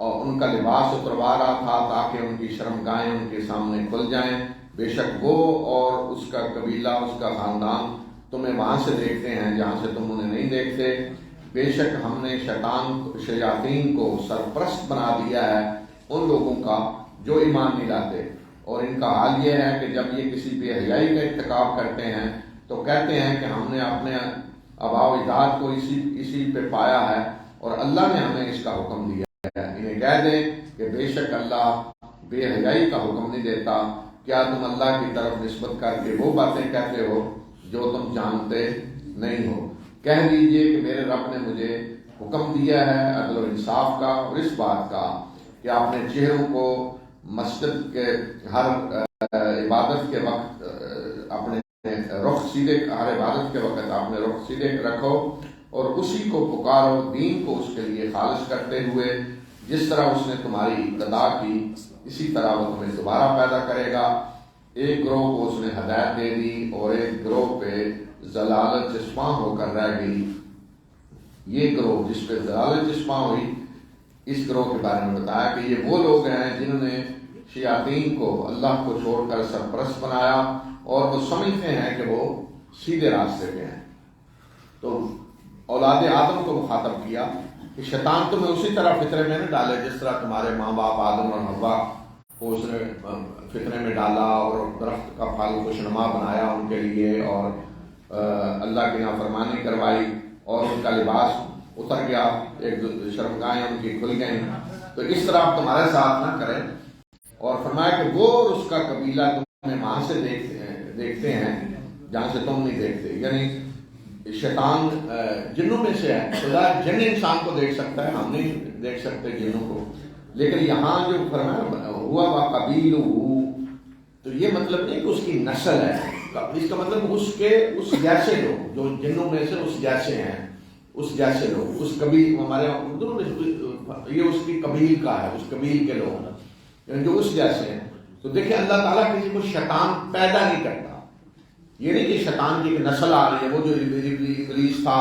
اور ان کا لباس اتروا رہا تھا تاکہ ان کی شرمگاہیں ان کے سامنے کھل جائیں. بے شک وہ اور اس کا قبیلہ، اس کا خاندان تمہیں وہاں سے دیکھتے ہیں جہاں سے تم انہیں نہیں دیکھتے. بے شک ہم نے شیاطین کو سرپرست بنا دیا ہے ان لوگوں کا جو ایمان نہیں لاتے. اور ان کا حال یہ ہے کہ جب یہ کسی بے حیائی کا ارتکاب کرتے ہیں تو کہتے ہیں کہ ہم نے اپنے آباء و اجداد کو اسی پہ پایا ہے اور اللہ نے ہمیں اس کا حکم دیا ہے. انہیں کہہ دیں کہ بے شک اللہ بے حیائی کا حکم نہیں دیتا. کیا تم اللہ کی طرف نسبت کر کے وہ باتیں کہتے ہو جو تم جانتے نہیں ہو؟ کہہ دیجئے کہ میرے رب نے مجھے حکم دیا ہے عدل و انصاف کا اور اس بات کا کہ اپنے چہروں کو مسجد کے ہر عبادت کے وقت اپنے رخ سیدھے، ہر عبادت کے وقت اپنے رخ سیدھے رکھو اور اسی کو پکارو، دین کو اس کے لیے خالص کرتے ہوئے. جس طرح اس نے تمہاری ابتدا کی اسی طرح وہ تمہیں دوبارہ پیدا کرے گا. ایک گروہ کو اس نے ہدایت دے دی اور ایک گروہ پہ ضلالت چشماں ہو کر رہ گئی. یہ گروہ جس پہ ضلالت چشماں ہوئی، اس گروہ کے بارے میں بتایا کہ یہ وہ لوگ ہیں جنہوں نے شیاطین کو اللہ کو چھوڑ کر سرپرست بنایا اور وہ سمجھتے ہیں کہ وہ سیدھے راستے پہ ہیں. تو اولاد آدم کو مخاطب کیا کہ شیطان تمہیں اسی طرح فطرے میں نہ ڈالے جس طرح تمہارے ماں باپ آدم اور حوا کو اس نے فطرے میں ڈالا اور درخت کا پھل خوشنما بنایا ان کے لیے اور اللہ کی نافرمانی کروائی اور ان کا لباس اتر گیا، ایک شرمگاہیں ان کی کھل گئیں. تو اس طرح آپ تمہارے ساتھ نہ کریں. اور فرمایا کہ وہ اور اس کا قبیلہ تمہیں وہاں سے دیکھتے ہیں جہاں سے تم نہیں دیکھتے. یعنی شیطان جنوں میں سے ہے. خدا جن انسان کو دیکھ سکتا ہے، ہم نہیں دیکھ سکتے جنوں کو. لیکن یہاں جو فرمایا ہوا وا قبیل ہو، تو یہ مطلب نہیں کہ اس کی نسل ہے. اس کا مطلب اس جیسے لوگ جو جنوں میں سے اس جیسے ہیں، اس جیسے لوگ، اس قبیل. ہمارے اردو میں یہ اس کی قبیل کا ہے، اس قبیل کے لوگ یعنی جو اس جیسے ہیں. تو دیکھیں اللہ تعالیٰ کسی کو شیطان پیدا نہیں کرتا. یہ نہیں کہ شیطان کی ایک نسل آ رہی ہے، وہ جو ابلیس تھا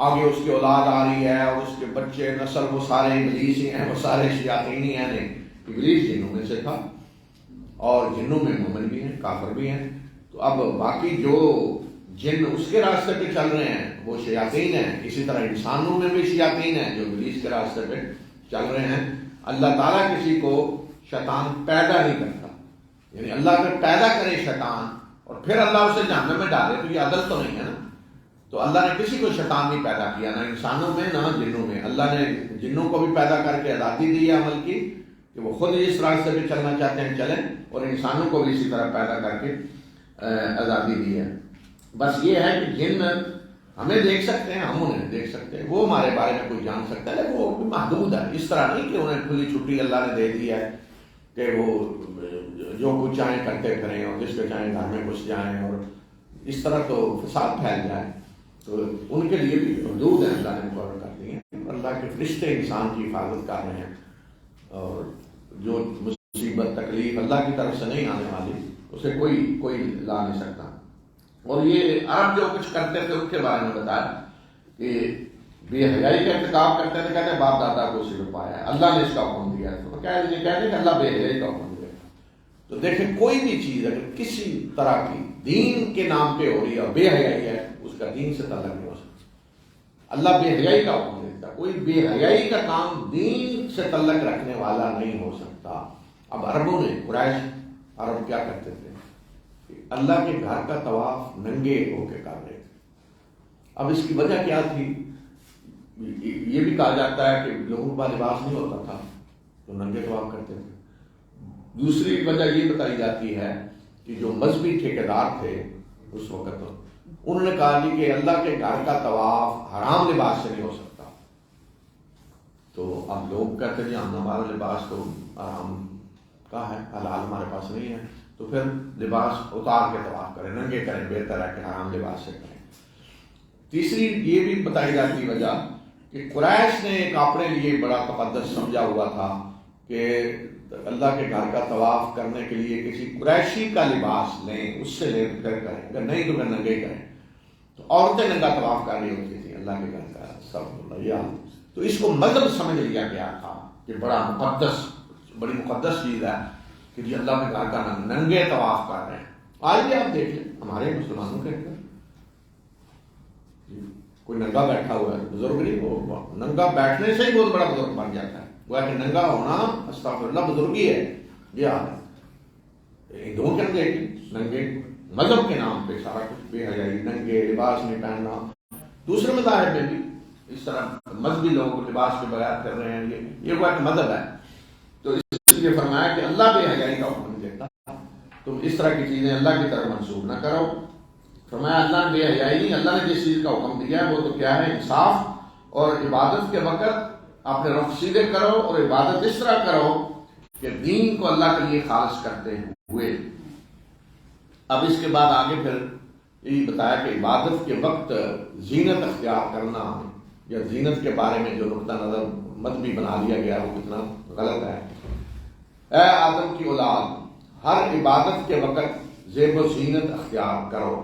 آگے اس کی اولاد آ رہی ہے اور اس کے بچے نسل وہ سارے ابلیس ہی ہیں، وہ سارے شیاطین ہی ہیں. نہیں، ابلیس جنوں میں سے تھا اور جنوں میں مومن بھی ہیں، کافر بھی ہیں. تو اب باقی جو جن اس کے راستے پہ چل رہے ہیں وہ شیاطین ہیں. اسی طرح انسانوں میں بھی شیاطین ہیں جو ابلیس کے راستے پہ چل رہے ہیں. اللہ تعالیٰ کسی کو شیطان پیدا نہیں کرتا. یعنی اللہ اگر پیدا کرے شیطان اور پھر اللہ اسے جہنم میں ڈالے تو یہ عدل تو نہیں ہے نا. تو اللہ نے کسی کو شیطان نہیں پیدا کیا، نہ انسانوں میں نہ جنوں میں. اللہ نے جنوں کو بھی پیدا کر کے آزادی دی ہے عمل کی کہ وہ خود اس راستے پہ چلنا چاہتے ہیں چلیں، اور انسانوں کو بھی اسی طرح پیدا کر کے آزادی دی ہے. بس یہ ہے کہ جن ہمیں دیکھ سکتے ہیں، ہم انہیں دیکھ سکتے ہیں، وہ ہمارے بارے میں کوئی جان سکتا ہے لیکن وہ محدود ہے. اس طرح نہیں کہ انہیں کھلی چھٹی اللہ نے دے دی ہے کہ وہ جو کچھ چاہیں کرتے پھریں اور جس کے چاہیں گھر میں گھس جائیں اور اس طرح تو فساد پھیل جائے. تو ان کے لیے بھی حدود ہیں اللہ نے مقرر کر دی ہیں. اللہ کے فرشتے انسان کی حفاظت کر رہے ہیں اور جو مصیبت تکلیف اللہ کی طرف سے نہیں آنے والی اسے کوئی لا نہیں سکتا. اور یہ عرب جو کچھ کرتے تھے ان کے بارے میں بتایا کہ بے حیائی کا ارتکاب کرتے تھے، کہتے ہیں باپ دادا کو صرف پایا ہے، اللہ نے اس کا حکم دیا ہے. تو کہتے ہیں کہ اللہ بے حیائی کا حکم دیا. تو دیکھیں کوئی بھی چیز اگر کسی طرح کی دین کے نام پہ ہو رہی ہے اور بے حیائی ہے، اس کا دین سے تعلق نہیں ہو سکتا. اللہ بے حیائی کا حکم دیتا، کوئی بے حیائی کا کام دین سے تعلق رکھنے والا نہیں ہو سکتا. اب عربوں نے قریش عرب کیا کرتے تھے؟ اللہ کے گھر کا طواف ننگے ہو کے کر رہے تھے. اب اس کی وجہ کیا تھی؟ یہ بھی کہا جاتا ہے کہ لوگوں کا لباس نہیں ہوتا تھا تو ننگے طواف کرتے تھے. دوسری وجہ یہ بتائی جاتی ہے کہ جو مذہبی ٹھیکیدار تھے اس وقت انہوں نے کہا کہ اللہ کے گھر کا طواف حرام لباس سے نہیں ہو سکتا. تو اب لوگ کہتے ہیں ہمارا لباس تو حرام کا ہے، حلال ہمارے پاس نہیں ہے، تو پھر لباس اتار کے طواف کریں، ننگے کریں، بہتر ہے کہ حرام لباس سے کریں. تیسری یہ بھی بتائی جاتی وجہ کہ قریش نے ایک اپنے لیے بڑا تقدس سمجھا ہوا تھا کہ اللہ کے گھر کا طواف کرنے کے لیے کسی قریشی کا لباس لیں، اس سے لے کر کریں، اگر نہیں تو پھر ننگے کریں. تو عورتیں ننگا طواف کر رہی ہوتی تھیں اللہ کے گھر کا سب. تو اس کو مذہب سمجھ لیا گیا تھا کہ بڑی مقدس چیز ہے کہ جی اللہ کے گھر کا ننگے طواف کر رہے ہیں. آج بھی آپ دیکھ لیں ہمارے مسلمانوں کے اندر کوئی ننگا بیٹھا ہوا ہے، بزرگ نہیں، وہ ننگا بیٹھنے سے ہی بہت بڑا بزرگ بن جاتا ہے. وہ کہ ننگا ہونا استغفر اللہ بزرگی ہے. یہ حال ہے ہندوؤں کے اندر ننگے مذہب کے نام پہ سارا کچھ بے حیائی، ننگے لباس نہیں پہننا. دوسرے مذاہب میں بھی اس طرح مذہبی لوگ لباس کے بغیر کر رہے ہیں. یہ وہ ایک مذہب ہے. تو اس لیے فرمایا کہ اللہ بے حیائی کا حکم نہیں دیتا، تم اس طرح کی چیزیں اللہ کی طرف منسوخ نہ کرو. فرمایا اللہ بے حیائی نہیں، اللہ نے جس چیز کا حکم دیا ہے وہ تو کیا ہے، انصاف. اور عبادت کے وقت اپنے رخ سیدھے کرو اور عبادت اس طرح کرو کہ دین کو اللہ کے لیے خالص کرتے ہوئے. اب اس کے بعد آگے پھر یہ بتایا کہ عبادت کے وقت زینت اختیار کرنا یا زینت کے بارے میں جو نقطہ نظر مذہبی بنا لیا گیا وہ کتنا غلط ہے. اے آدم کی اولاد، ہر عبادت کے وقت زیب و زینت اختیار کرو.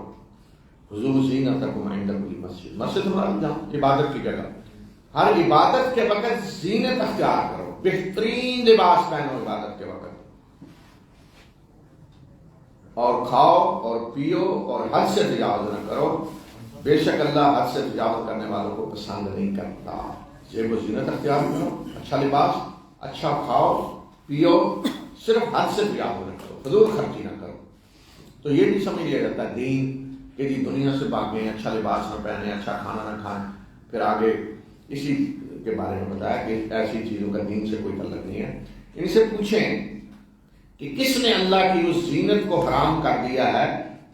حضور زینتکم عند کل مسجد، مسجد ہمارا جہاں عبادت کی جگہ، ہر عبادت کے وقت زینت اختیار کرو، بہترین لباس پہنو عبادت کے وقت، اور کھاؤ اور پیو اور حد سے تجاوز نہ کرو، بے شک اللہ حد سے تجاوز کرنے والوں کو پسند نہیں کرتا. زیب و زینت اختیار کرو، اچھا لباس، اچھا کھاؤ پیو، صرف حد سے تجاوز نہ کرو، فضول خرچی نہ کرو. تو یہ بھی سمجھ لیا جاتا ہے دین کہ جی دنیا سے بھاگیں، اچھا لباس نہ پہنیں، اچھا کھانا نہ کھائیں. پھر آگے اسی کے بارے میں بتایا کہ ایسی چیزوں کا دین سے کوئی تعلق نہیں ہے. ان سے پوچھیں کہ کس نے اللہ کی اس زینت کو حرام کر دیا ہے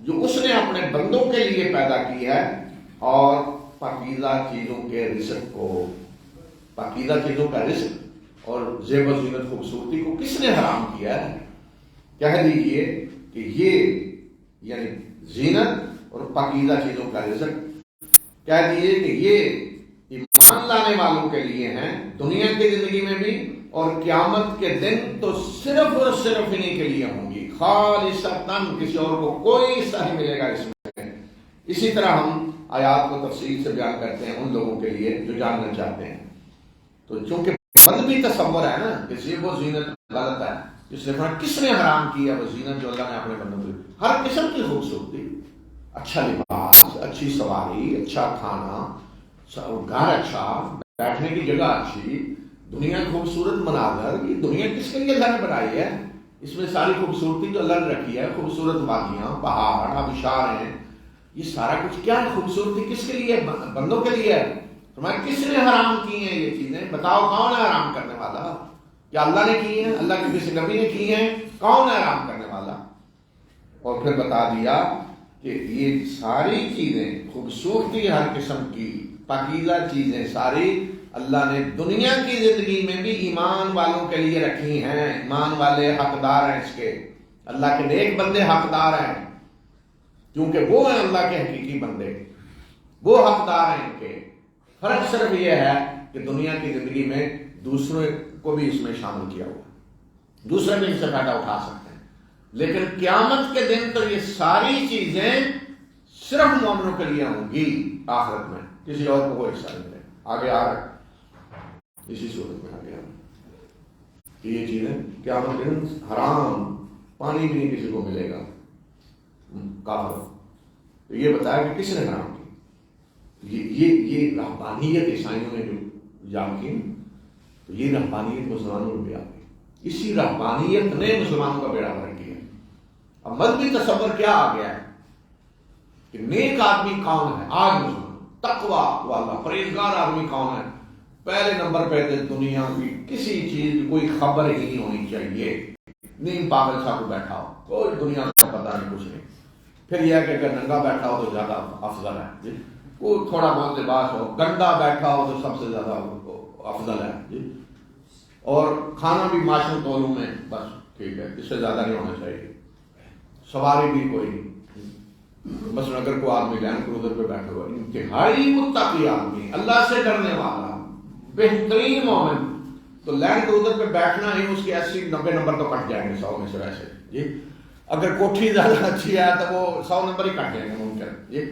جو اس نے اپنے بندوں کے لیے پیدا کی ہے، اور پاکیزہ چیزوں کے رزق کو، پاکیزہ چیزوں کا رزق اور زیب و زینت خوبصورتی کو کس نے حرام کیا ہے؟ کہہ دیجئے کہ یہ یعنی زینت اور پاکیزہ چیزوں کا رزق، کہہ دیجئے کہ یہ ایمان لانے والوں کے لیے ہیں دنیا کی زندگی میں بھی، اور قیامت کے دن تو صرف اور صرف انہیں کے لیے ہوں گی، خالصتاً، کسی اور کو کوئی حصہ نہیں ملے گا اس میں. اسی طرح ہم آیات کو تفصیل سے بیان کرتے ہیں ان لوگوں کے لیے جو جاننا چاہتے ہیں. تو چونکہ مذہبی تصور ہے نا کہ زیب و زینت غلط ہے، اس نے کہا کس نے حرام کیا وہ زینت جو اللہ نے اپنے بندوں کو، ہر قسم کی خوبصورتی، اچھا لباس، اچھی سواری، اچھا کھانا، گھر اچھا، بیٹھنے کی جگہ اچھی، دنیا خوبصورت مناظر. یہ دنیا کس کے لیے اللہ نے بنائی ہے؟ اس میں ساری خوبصورتی جو اللہ نے رکھی ہے، خوبصورت وادیاں، پہاڑ، آبشار ہیں، یہ سارا کچھ کیا ہے؟ خوبصورتی کس کے لیے؟ بندوں کے لیے ہے. تمہیں کس نے حرام کی ہیں یہ چیزیں؟ بتاؤ کون ہے حرام کرنے والا؟ کیا اللہ نے کی ہیں؟ اللہ کے کسی نبی نے کی ہیں؟ کون ہے حرام کرنے والا؟ اور پھر بتا دیا کہ یہ ساری چیزیں، خوبصورتی ہر قسم کی، پاکیزہ چیزیں ساری اللہ نے دنیا کی زندگی میں بھی ایمان والوں کے لیے رکھی ہیں. ایمان والے حقدار ہیں اس کے، اللہ کے نیک بندے حقدار ہیں، کیونکہ وہ ہیں اللہ کے حقیقی بندے، وہ حقدار ہیں ان کے. فرق صرف یہ ہے کہ دنیا کی زندگی میں دوسرے کو بھی اس میں شامل کیا ہوا، دوسرے بھی ان سے فائدہ اٹھا سکتے ہیں. لیکن قیامت کے دن تو یہ ساری چیزیں صرف مومنوں کے لیے ہوں گی آخرت میں، کسی اور کو کوئی حصہ نہیں ملے. آگے آ رہا ہے اسی صورت میں آگے آ رہا ہے کہ یہ چیزیں قیامت کے دن حرام، پانی بھی نہیں کسی کو ملے گا کافر. تو یہ بتایا کہ کس نے حرام کی. یہ رہبانیت عیسائیوں نے جو ایجاد کی، تو یہ رہبانیت مسلمانوں نے بھی آ گئی. اسی رہبانیت نے مسلمانوں کا بیڑا غرق کیا. اب مذہبی تصور کیا آ گیا ہے کہ نیک آدمی کون ہے آج مسلمان، تقویٰ والا پرہیزگار آدمی کون ہے؟ پہلے نمبر پہ دنیا کی کسی چیز کی کوئی خبر ہی نہیں ہونی چاہیے، نیم پاگل سا کو بیٹھا ہو، کوئی دنیا کا پتہ نہیں، کچھ نہیں. پھر یہ ہے کہ اگر ننگا بیٹھا ہو تو زیادہ افضل ہے جی، کوئی تھوڑا بہت لباس ہو، گندا بیٹھا ہو تو سب سے زیادہ افضل ہے جی. اور کھانا بھی معاشرت تولوں میں بس ٹھیک ہے، اس سے زیادہ نہیں ہونا چاہیے. سواری بھی کوئی نہیں، مثلا اگر کوئی آدمی لینڈ کروزر پہ بیٹھا ہوا، انتہائی متقی آدمی، اللہ سے ڈرنے والا، بہترین مومن، تو لینڈ کروزر پہ بیٹھنا ہی اس کے 80-90 نمبر تو کٹ جائیں گے 100 میں سے ویسے جی. اگر کوٹھی زیادہ اچھی ہے تو وہ 100 نمبر ہی کٹ جائیں گے ممکن جی.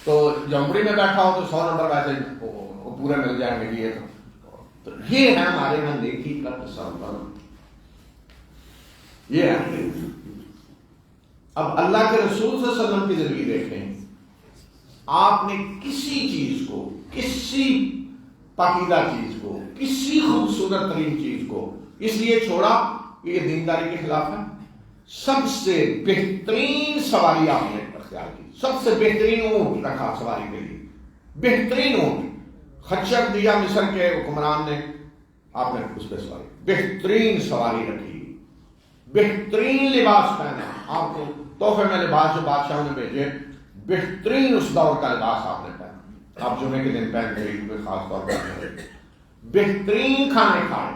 تو جھونپڑی میں بیٹھا ہو تو 100 نمبر ویسے وہ پورے مل جائیں گے جی. تو تو یہ ہے ہمارے یہاں نیکی کا تصور، یہ ہے۔ اب اللہ کے رسول صلی اللہ علیہ وسلم کی زندگی دیکھیں، آپ نے کسی چیز کو، کسی پاکیزہ چیز کو، کسی خوبصورت ترین چیز کو اس لیے چھوڑا کہ یہ دینداری کے خلاف ہے؟ سب سے بہترین سواری آپ نے اختیار کی، سب سے بہترین اونٹ رکھا سواری کے لیے، بہترین اونٹ خچر دیا مصر کے حکمران نے، آپ نے اس پہ سواری، بہترین سواری رکھی، بہترین لباس پہنا، آپ کو تحفے میں لباس جو بادشاہوں نے بھیجے، بہترین اس دور کا لباس آپ نے پہنا، آپ جمعے کے دن پہن کے عید پہ خاص طور پر بہترین کھانے کھائے،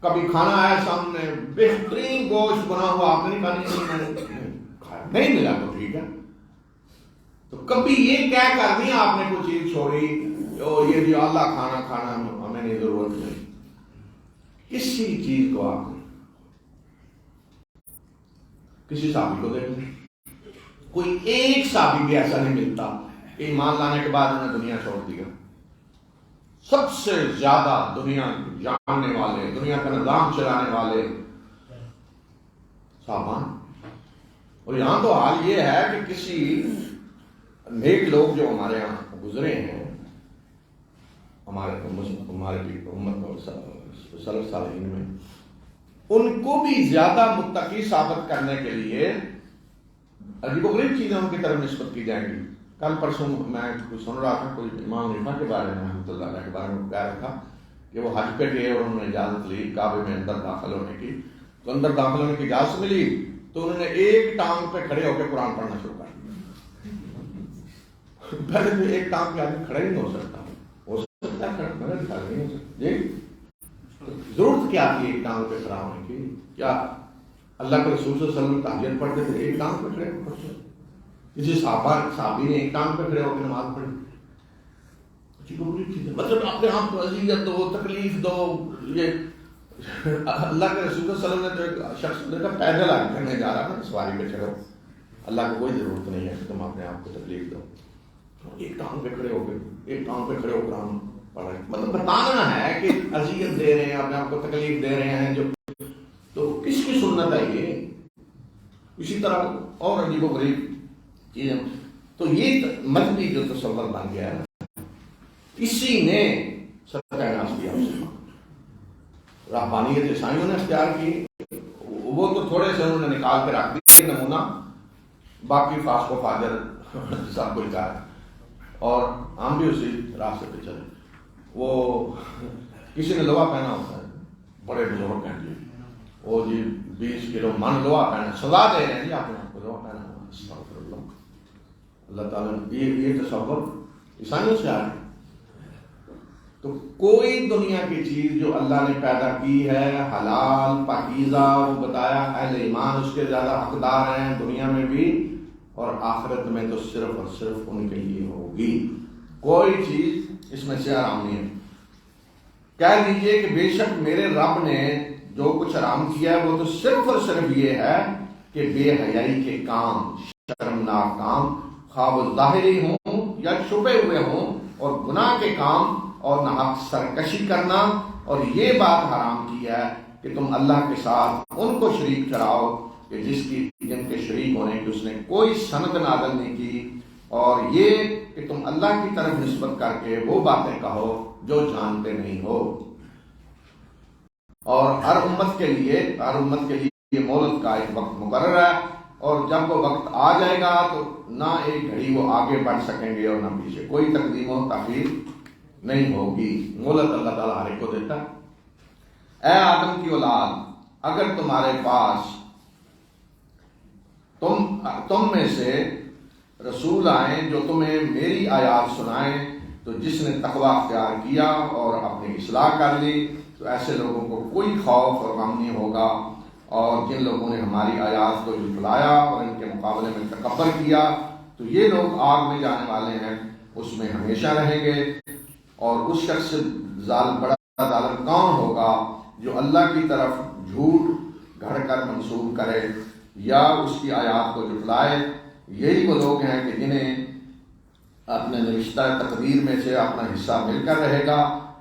کبھی کھانا آیا سامنے بہترین گوشت بنا ہوا، آپ نے کھایا، نہیں ملا تو ٹھیک ہے، تو کبھی یہ کہہ کر نہیں آپ نے کوئی چیز چھوڑی یہ جو اللہ کھانا کھانا ہمیں نہیں ضرورت نہیں، کسی چیز کو آپ نے، کسی صحابی کو دیکھ لیں، کوئی ایک صحابی بھی ایسا نہیں ملتا کہ ایمان لانے کے بعد انہیں دنیا چھوڑ دیا، سب سے زیادہ دنیا جاننے والے، دنیا کا نظام چلانے والے صحابہ، اور یہاں تو حال یہ ہے کہ کسی نیک لوگ جو ہمارے یہاں گزرے ہیں، ہمارے امت سلف صالحین میں، ان کو بھی زیادہ متقی ثابت کرنے کے لیے عجیب و غریب چیزیں ان کی طرف نسبت کی جائیں گی۔ کل پرسوں میں سن رہا تھا کوئی امام حنیفہ کے بارے میں رحمۃ اللہ علیہ کے بارے میں کہہ رہا تھا کہ وہ حج پہ گئے اور انہوں نے اجازت لی کعبے میں اندر داخل ہونے کی، تو اندر داخل ہونے کی اجازت ملی تو انہوں نے ایک ٹانگ پہ کھڑے ہو کے قرآن پڑھنا شروع کر دیا۔ پہلے تو ایک ٹانگ پہ آدمی کھڑا ہی نہیں ہو سکتا، ہو سکتا ہے کھڑا نہیں ہو سکتا، جی ضرورت کیا تھی ایک ٹانگ پہ کھڑا ہونے کی؟ کیا اللہ کے رسول صلی اللہ علیہ وسلم تہجد پڑھتے تھے ایک ٹانگ پہ کھڑے پڑھتے؟ کسی صحابی نے ایک ٹانگ پہ کھڑے ہو کے نماز پڑھی؟ مطلب اپنے آپ کو اذیت دو، تکلیف دو، یہ اللہ کے رسول صلی اللہ علیہ وسلم نے تو ایک شخص دیکھا پیدل آگے کرنے جا رہا تھا، سواری پہ چڑھو، اللہ کو کوئی ضرورت نہیں ہے کہ تم اپنے آپ کو تکلیف دو، ایک ٹانگ پہ کھڑے ہو کے، ایک ٹانگ پہ کھڑے ہو قرآن پڑھ رہے، مطلب بتانا ہے کہ اذیت دے رہے ہیں، اپنے آپ کو تکلیف دے رہے ہیں، جو تو کس کی سنت ہے یہ؟ اسی طرح اور عجیب و غریب چیزیں، تو یہ مذہبی جو تصور بن گیا ہے اسی نے ستیہ ناش کیا، رہبانیت عیسائیوں نے اختیار کی، وہ تو تھوڑے سے انہوں نے نکال کے رکھ دی نمونہ، باقی فاسق و فاجر سب کچھ کا ہے، اور ہم بھی اسی راستے پہ چلے۔ وہ کسی نے لوہا پہنا ہوتا ہے، بڑے بزرگ ہیں جی، وہ جی 20 کلو من لوہا پہنا، سزا دے رہے ہیں جی آپ نے آپ کو لوہا پہنا، استغفر اللہ، اللہ تعالیٰ نے یہ تصور عیسائیوں سے آیا۔ تو کوئی دنیا کی چیز جو اللہ نے پیدا کی ہے حلال پاکیزہ، وہ بتایا اہل ایمان اس کے زیادہ حقدار ہیں دنیا میں بھی اور آخرت میں، تو صرف اور صرف ان کے لیے ہوگی، کوئی چیز اس میں سے حرام نہیں ہے۔ کہہ لیجئے کہ بے شک میرے رب نے جو کچھ حرام کیا ہے وہ تو صرف اور صرف یہ ہے کہ بے حیائی کے کام، شرمناک کام، خواہ وہ ظاہری ہوں یا چھپے ہوئے ہوں، اور گناہ کے کام اور ناحق سرکشی کرنا، اور یہ بات حرام کی ہے کہ تم اللہ کے ساتھ ان کو شریک ٹھہراؤ کہ جن کے شریک ہونے کی اس نے کوئی سند نازل نہیں کی، اور یہ کہ تم اللہ کی طرف نسبت کر کے وہ باتیں کہو جو جانتے نہیں ہو۔ اور ہر امت کے لیے مہلت کا ایک وقت مقرر ہے، اور جب وہ وقت آ جائے گا تو نہ ایک گھڑی وہ آگے بڑھ سکیں گے اور نہ پیچھے، کوئی تقدیم و تاخیر نہیں ہوگی، مہلت اللہ تعالیٰ ہر ایک کو دیتا ہے۔ اے آدم کی اولاد، اگر تمہارے پاس تم میں سے رسول آئیں جو تمہیں میری آیات سنائیں، تو جس نے تقوی اختیار کیا اور اپنی اصلاح کر لی تو ایسے لوگوں کو کوئی خوف اور غم نہیں ہوگا، اور جن لوگوں نے ہماری آیات کو جھٹلایا اور ان کے مقابلے میں تکبر کیا تو یہ لوگ آگ میں جانے والے ہیں، اس میں ہمیشہ رہیں گے۔ اور اس شخص سے بڑا ظالم کون ہوگا جو اللہ کی طرف جھوٹ گھڑ کر منسوب کرے یا اس کی آیات کو جھٹلائے؟ یہی وہ لوگ ہیں کہ جنہیں اپنے نوشتہ تقدیر میں سے اپنا حصہ مل کر رہے گا،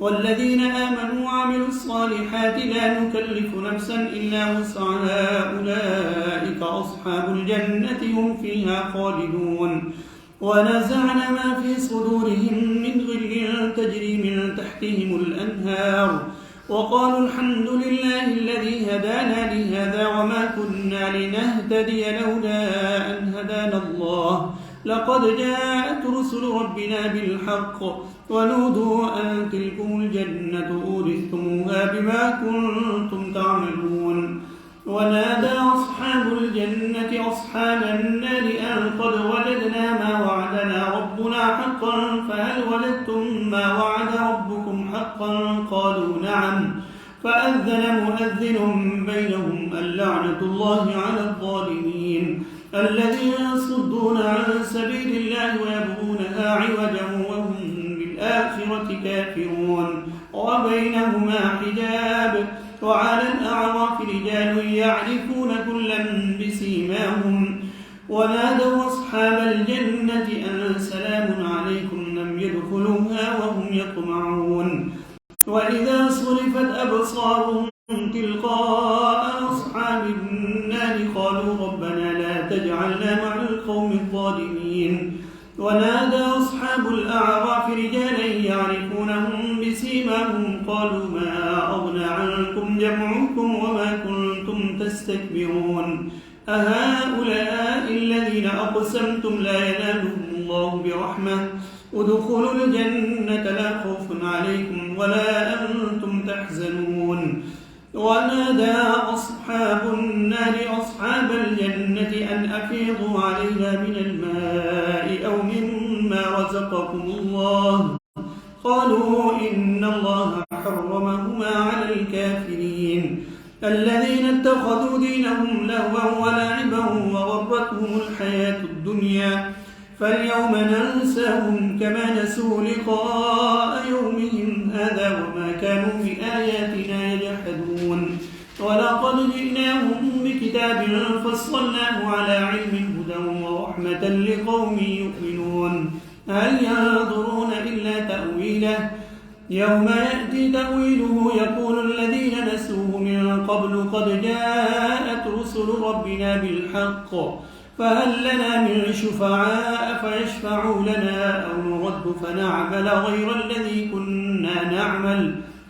والذين آمنوا وعملوا الصالحات لا نكلف نفسا إلا وسعها أولئك أصحاب الجنة هم فيها خالدون ونزعنا ما في صدورهم من غل تجري من تحتهم الأنهار وقالوا الحمد لله الذي هدانا لهذا وما كنا لنهتدي لولا أن هدانا الله لقد جاءت رسل ربنا بالحق ونودوا أن تلكم الجنة أورثتموها بما كنتم تعملون ونادى أصحاب الجنة أصحاب النار أن قد وجدنا ما وعدنا ربنا حقا فهل وجدتم ما وعد ربكم حقا قالوا نعم فأذن مؤذن بينهم اللعنة الله على الظالمين الذين يصدون عن سبيل الله ويبغونها عوجا وهم بالآخرة كافرون وبينهما حجاب وعلى الأعراف رجال يعرفون كلا بسيماهم ونادوا أصحاب الجنة أن سلام عليكم لم يدخلوها وهم يطمعون وإذا صرفت أبصارهم تلقاء أصحاب النار قالوا ربنا لا تجعلنا مع القوم الظالمين ونادى أصحاب الأعراف رجالا يعرفونهم بسيماهم قالوا ما أغنى عنكم جمعكم وما كنتم تستكبرون أهؤلاء الذين أقسمتم لا ينالهم الله برحمة ادخلوا الجنة لا خوف عليكم ولا أنتم تحزنون ونادى أصحاب النار أصحاب الجنة أن أفيضوا علينا من الماء أو مما رزقكم الله قالوا إن الله حرمهما على الكافرين الذين اتخذوا دينهم لهوا ولعبا وغرتهم الحياة الدنيا فاليوم ننساهم كما نسوا لقاء يومهم هذا وما كانوا بآياتنا يجحدون ولقد جئناهم بكتاب كتاب فصلناه على علم هدى ورحمة لقوم يؤمنون هل ينظرون إلا تأويله يوم يأتي تأويله يقول الذين نسوه من قبل قد جاءت رسل ربنا بالحق فهل لنا من شفعاء فيشفعوا لنا أو نرد فنعمل غير الذي كنا نعمل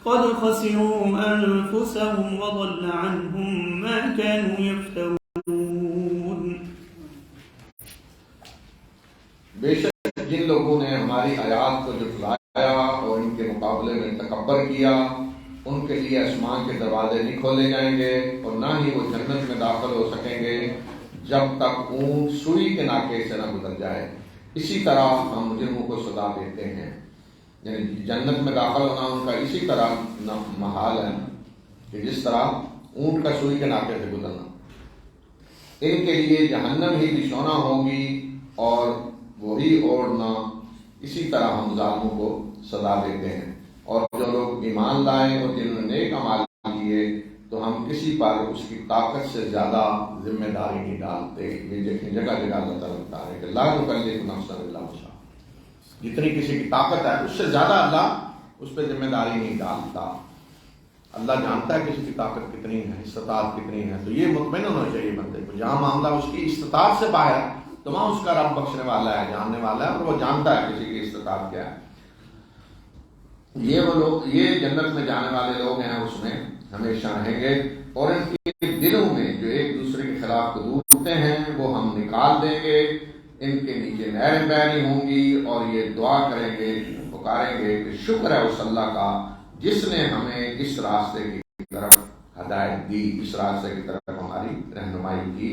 قد خسروا أنفسهم وضل عنهم ما كانوا يفترون. بے شک جن لوگوں نے ہماری آیات کو جھٹلایا اور ان کے مقابلے میں تکبر کیا ان کے لیے آسمان کے دروازے نہیں کھولے جائیں گے اور نہ ہی وہ جنت میں داخل ہو سکیں گے جب تک اونٹ سوئی کے ناکے سے نہ گزر جائے. اسی طرح ہم مجرموں کو سزا دیتے ہیں. یعنی جنت میں داخل ہونا ان کا اسی طرح محال ہے کہ جس طرح اونٹ کا سوئی کے ناکے سے گزرنا. ان کے لیے جہنم ہی بچھونا ہوگی اور وہی اوڑھنا. اسی طرح ہم ظالموں کو سزا دیتے ہیں. اور جو لوگ ایمان لائے اور جنہوں نے نیک اعمال کیے تو ہم کسی پر اس کی طاقت سے زیادہ ذمہ داری نہیں ڈالتے. یہ دیکھیں جگہ جگہ اللہ تعالیٰ بتا رہے کہ لا نکلف نفسا الا وسعہا. جتنی کسی کی طاقت ہے اس سے زیادہ اللہ اس پہ ذمہ داری نہیں ڈالتا. اللہ جانتا ہے کسی کی طاقت کتنی ہے, استطاعت کتنی ہے. تو یہ مطمئن ہونا چاہیے بندے کو. جہاں معاملہ اس کی استطاعت سے باہر تو وہاں اس کا رب بخشنے والا ہے, جاننے والا ہے, اور وہ جانتا ہے کسی کی استطاعت کیا ہے. یہ وہ لوگ, یہ جنت میں جانے والے لوگ ہیں, اس میں ہمیشہ رہیں گے. اور ان کے دلوں میں جو ایک دوسرے کے خلاف قدورتے ہیں وہ ہم نکال دیں گے. ان کے نیچے نہریں بہ رہی ہوں گی اور یہ دعا کریں گے, پکاریں گے کہ شکر ہے اس اللہ کا جس نے ہمیں اس راستے کی طرف ہدایت دی, اس راستے کی طرف ہماری رہنمائی کی,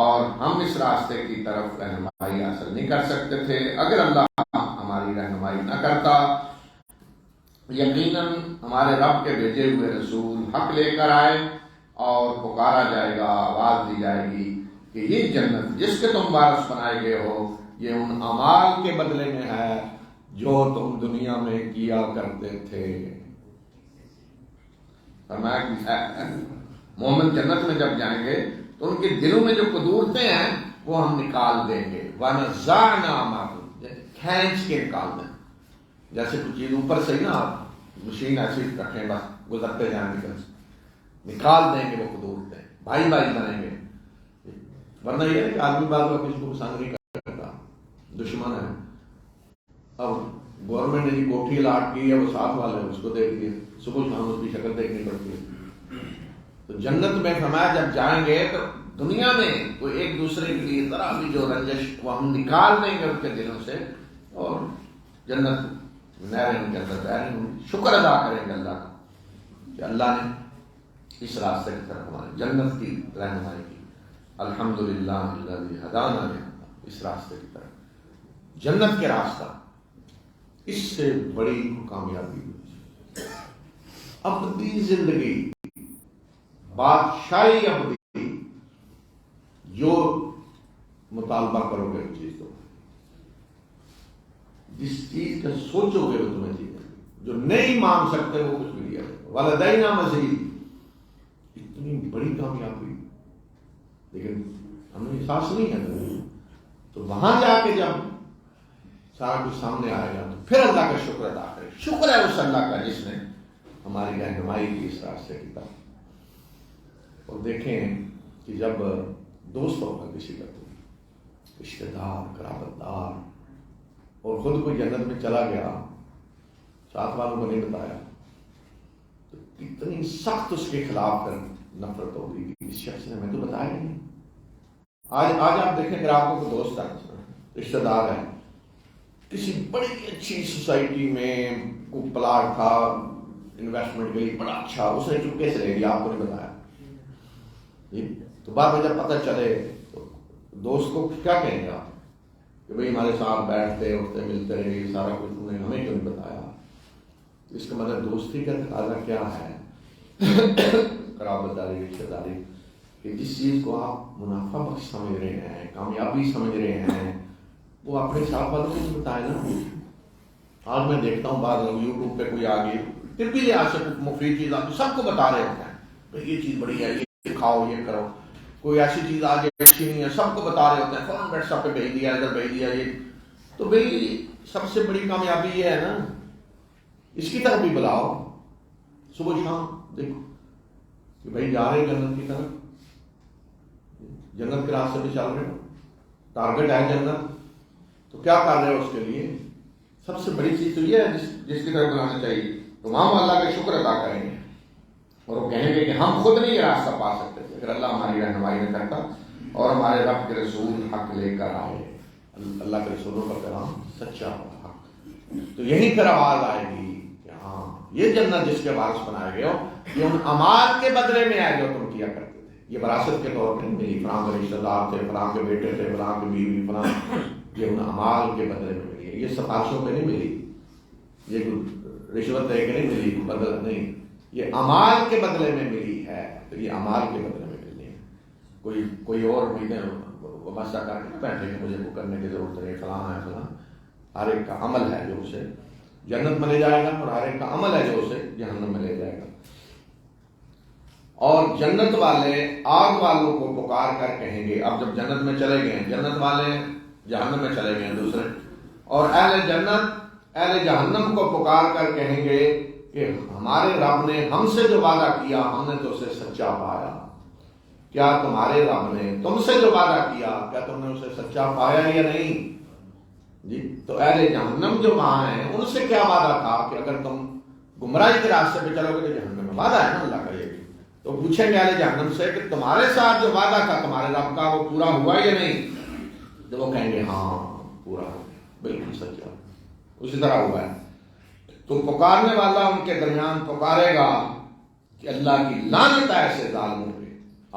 اور ہم اس راستے کی طرف رہنمائی حاصل نہیں کر سکتے تھے اگر اللہ ہماری رہنمائی نہ کرتا. یقیناً ہمارے رب کے بھیجے ہوئے رسول حق لے کر آئے اور پکارا جائے گا, آواز دی جائے گی کہ یہ جنت جس کے تم وارث بنائے گئے ہو یہ ان اعمال کے بدلے میں ہے جو تم دنیا میں کیا کرتے تھے. فرمایا مومن جنت میں جب جائیں گے تو ان کے دلوں میں جو قدورتیں ہیں وہ ہم نکال دیں گے. وَنَزَعْنَا مَا کھینچ کے نکال دیں. جیسے کچھ چیز اوپر سے ہی نا مشین ایسی رکھیں بس گزرتے جائیں گے, نکال دیں گے وہ قدورتیں, بھائی بھائی بنیں گے. ورنہ یہ ہے کہ آدمی بات کا کسی کو پسند نہیں کرتا, دشمن ہے. اب گورنمنٹ نے جی کوٹھی الاٹ کی ہے, وہ ساتھ والے ہیں اس کو دیکھ لیے, صبح شام اس کی شکل دیکھنی پڑتی ہے. تو جنت میں فرمایا جب جائیں گے تو دنیا میں کوئی ایک دوسرے کے لیے ذرا بھی جو رنجش وہ ہم نکال دیں گے ان کے دلوں سے, اور جنت نہریں ان کے اندر بہ رہی ہوں. شکر ادا کریں گے اللہ کا کہ اللہ نے اس راستے کی طرف ہماری جنت کی رہنمائی کی. الحمدللہ الذی ہدانا لہذا, اس راستے کی طرف, جنت کے راستہ, اس سے بڑی کامیابی ابدی زندگی, بادشاہی ابدی, جو مطالبہ کرو گے اس چیز کو, جس چیز کا سوچو گے وہ تمہیں چیز ہے, جو نہیں مان سکتے وہ کچھ بھی دیا. ولدینا مزید, اتنی بڑی کامیابی, لیکن ہمیں احساس نہیں ہے. تو وہاں جا کے جب سارا کچھ سامنے آئے گا تو پھر اللہ کا شکر ادا کرے. شکر ہے اس اللہ کا جس نے ہماری رہنمائی کی اس راستے کی طرف. اور دیکھیں کہ جب دوست ہوگا کسی کا, تو رشتے دار, قرابت دار, اور خود کوئی جنت میں چلا گیا, ساتھ والوں کو نہیں بتایا, تو کتنی سخت اس کے خلاف نفرت ہوگی کہ اس شخص نے, میں تو بتایا نہیں. آج آپ دیکھیں اگر آپ کو دوست ہے, رشتے دار ہے, کسی بڑی اچھی سوسائٹی میں کوئی پلاٹ تھا انویسٹمنٹ کے لیے بڑا اچھا, اس نے چپکے سے لے لیا, آپ کو نہیں بتایا. تو بعد میں جب پتہ چلے تو دوست کو کیا کہیں گا کہ بھئی ہمارے ساتھ بیٹھتے اٹھتے ملتے رہے, سارا کچھ انہوں نے ہمیں کیوں نہیں بتایا. اس کا مطلب دوستی کا تقاضا کیا ہے, قرابت داری, رشتہ داری, کہ جس چیز کو آپ منافع بخش سمجھ رہے ہیں, کامیابی سمجھ رہے ہیں, وہ اپنے ساتھ والوں کو نہیں بتائے نا. آج میں دیکھتا ہوں بعض لوگ یوٹیوب پہ کوئی آگے پھر بھی آج سے مفید چیز آپ سب کو بتا رہے ہوتے ہیں, یہ چیز بڑی ہے, کھاؤ یہ کرو، کوئی ایسی چیز آ جائے اچھی نہیں ہے سب کو بتا رہے ہوتے ہیں فلاں واٹس ایپ پہ بھیج دیا ادھر بھیج دیا یہ، تو بھائی سب سے بڑی کامیابی یہ ہے نا اس کی طرف بھی بلاؤ، صبح شام دیکھو کہ بھائی جا رہے جنت کی طرف، جنت کے راستے پہ چل رہے ہو، ٹارگٹ ہے جنت، تو کیا کر رہے ہو اس کے لیے؟ سب سے بڑی چیز تو یہ ہے جس کی طرف بلانا چاہیے، تو وہاں اللہ کا شکر ادا کریں گے اور وہ کہیں گے کہ ہم خود نہیں یہ راستہ پا سکتے تھے اگر اللہ ہماری رہنمائی نہ کرتا اور ہمارے رب کے رسول حق لے کر آئے، اللہ کے رسولوں کا کلام سچا ہوا حق، تو یہیں پر آواز آئے گی کہ ہاں یہ جنت جس کے وارث بنائے گئے ہو یہ ان اعمال کے بدلے میں آئے جو تم کیا کرتے تھے، یہ وراثت کے طور پر نہیں ملی، فلاں کے رشتے دار تھے، فلاں کے بیٹے تھے، فلاں کی بیوی، فلاں، یہ ان اعمال کے بدلے میں ملی ہے، یہ سفارشوں پہ نہیں ملی، یہ رشوت دے کے نہیں ملی، بدل نہیں، یہ اعمال کے بدلے میں ملی ہے، تو یہ اعمال کے بدلے میں ملی ہے، کوئی اور امیدیں وابستہ کر کے بیٹھے کہ مجھے وہ کرنے کی ضرورت نہیں، فلاں ہے فلاں، ہر ایک کا عمل ہے جو اسے جنت میں لے جائے گا اور ہر ایک کا عمل ہے جو اسے جہنم میں لے جائے گا۔ اور جنت والے آگ والوں کو پکار کر کہیں گے، اب جب جنت میں چلے گئے جنت والے جہنم میں چلے گئے دوسرے، اور اہل جنت اہل جہنم کو پکار کر کہیں گے کہ ہمارے رب نے ہم سے جو وعدہ کیا ہم نے تو اسے سچا پایا، کیا تمہارے رب نے تم سے جو وعدہ کیا کیا تم نے اسے سچا پایا یا نہیں؟ جی، تو اہل جہنم جو وہاں ہیں ان سے کیا وعدہ تھا کہ اگر تم گمراہی کے راستے پہ چلو گے تو جہنم میں وعدہ ہے نا اللہ کا، یہ تو پوچھیں گے اہل جہنم سے کہ تمہارے ساتھ جو وعدہ تھا تمہارے رب کا وہ پورا ہوا یا نہیں؟ تو وہ کہیں گے ہاں پورا ہو گیا، بالکل سچا، اسی طرح ہوا ہے۔ تو پکارنے والا ان کے درمیان پکارے گا کہ اللہ کی لعنت ہے ایسے ظالموں پہ،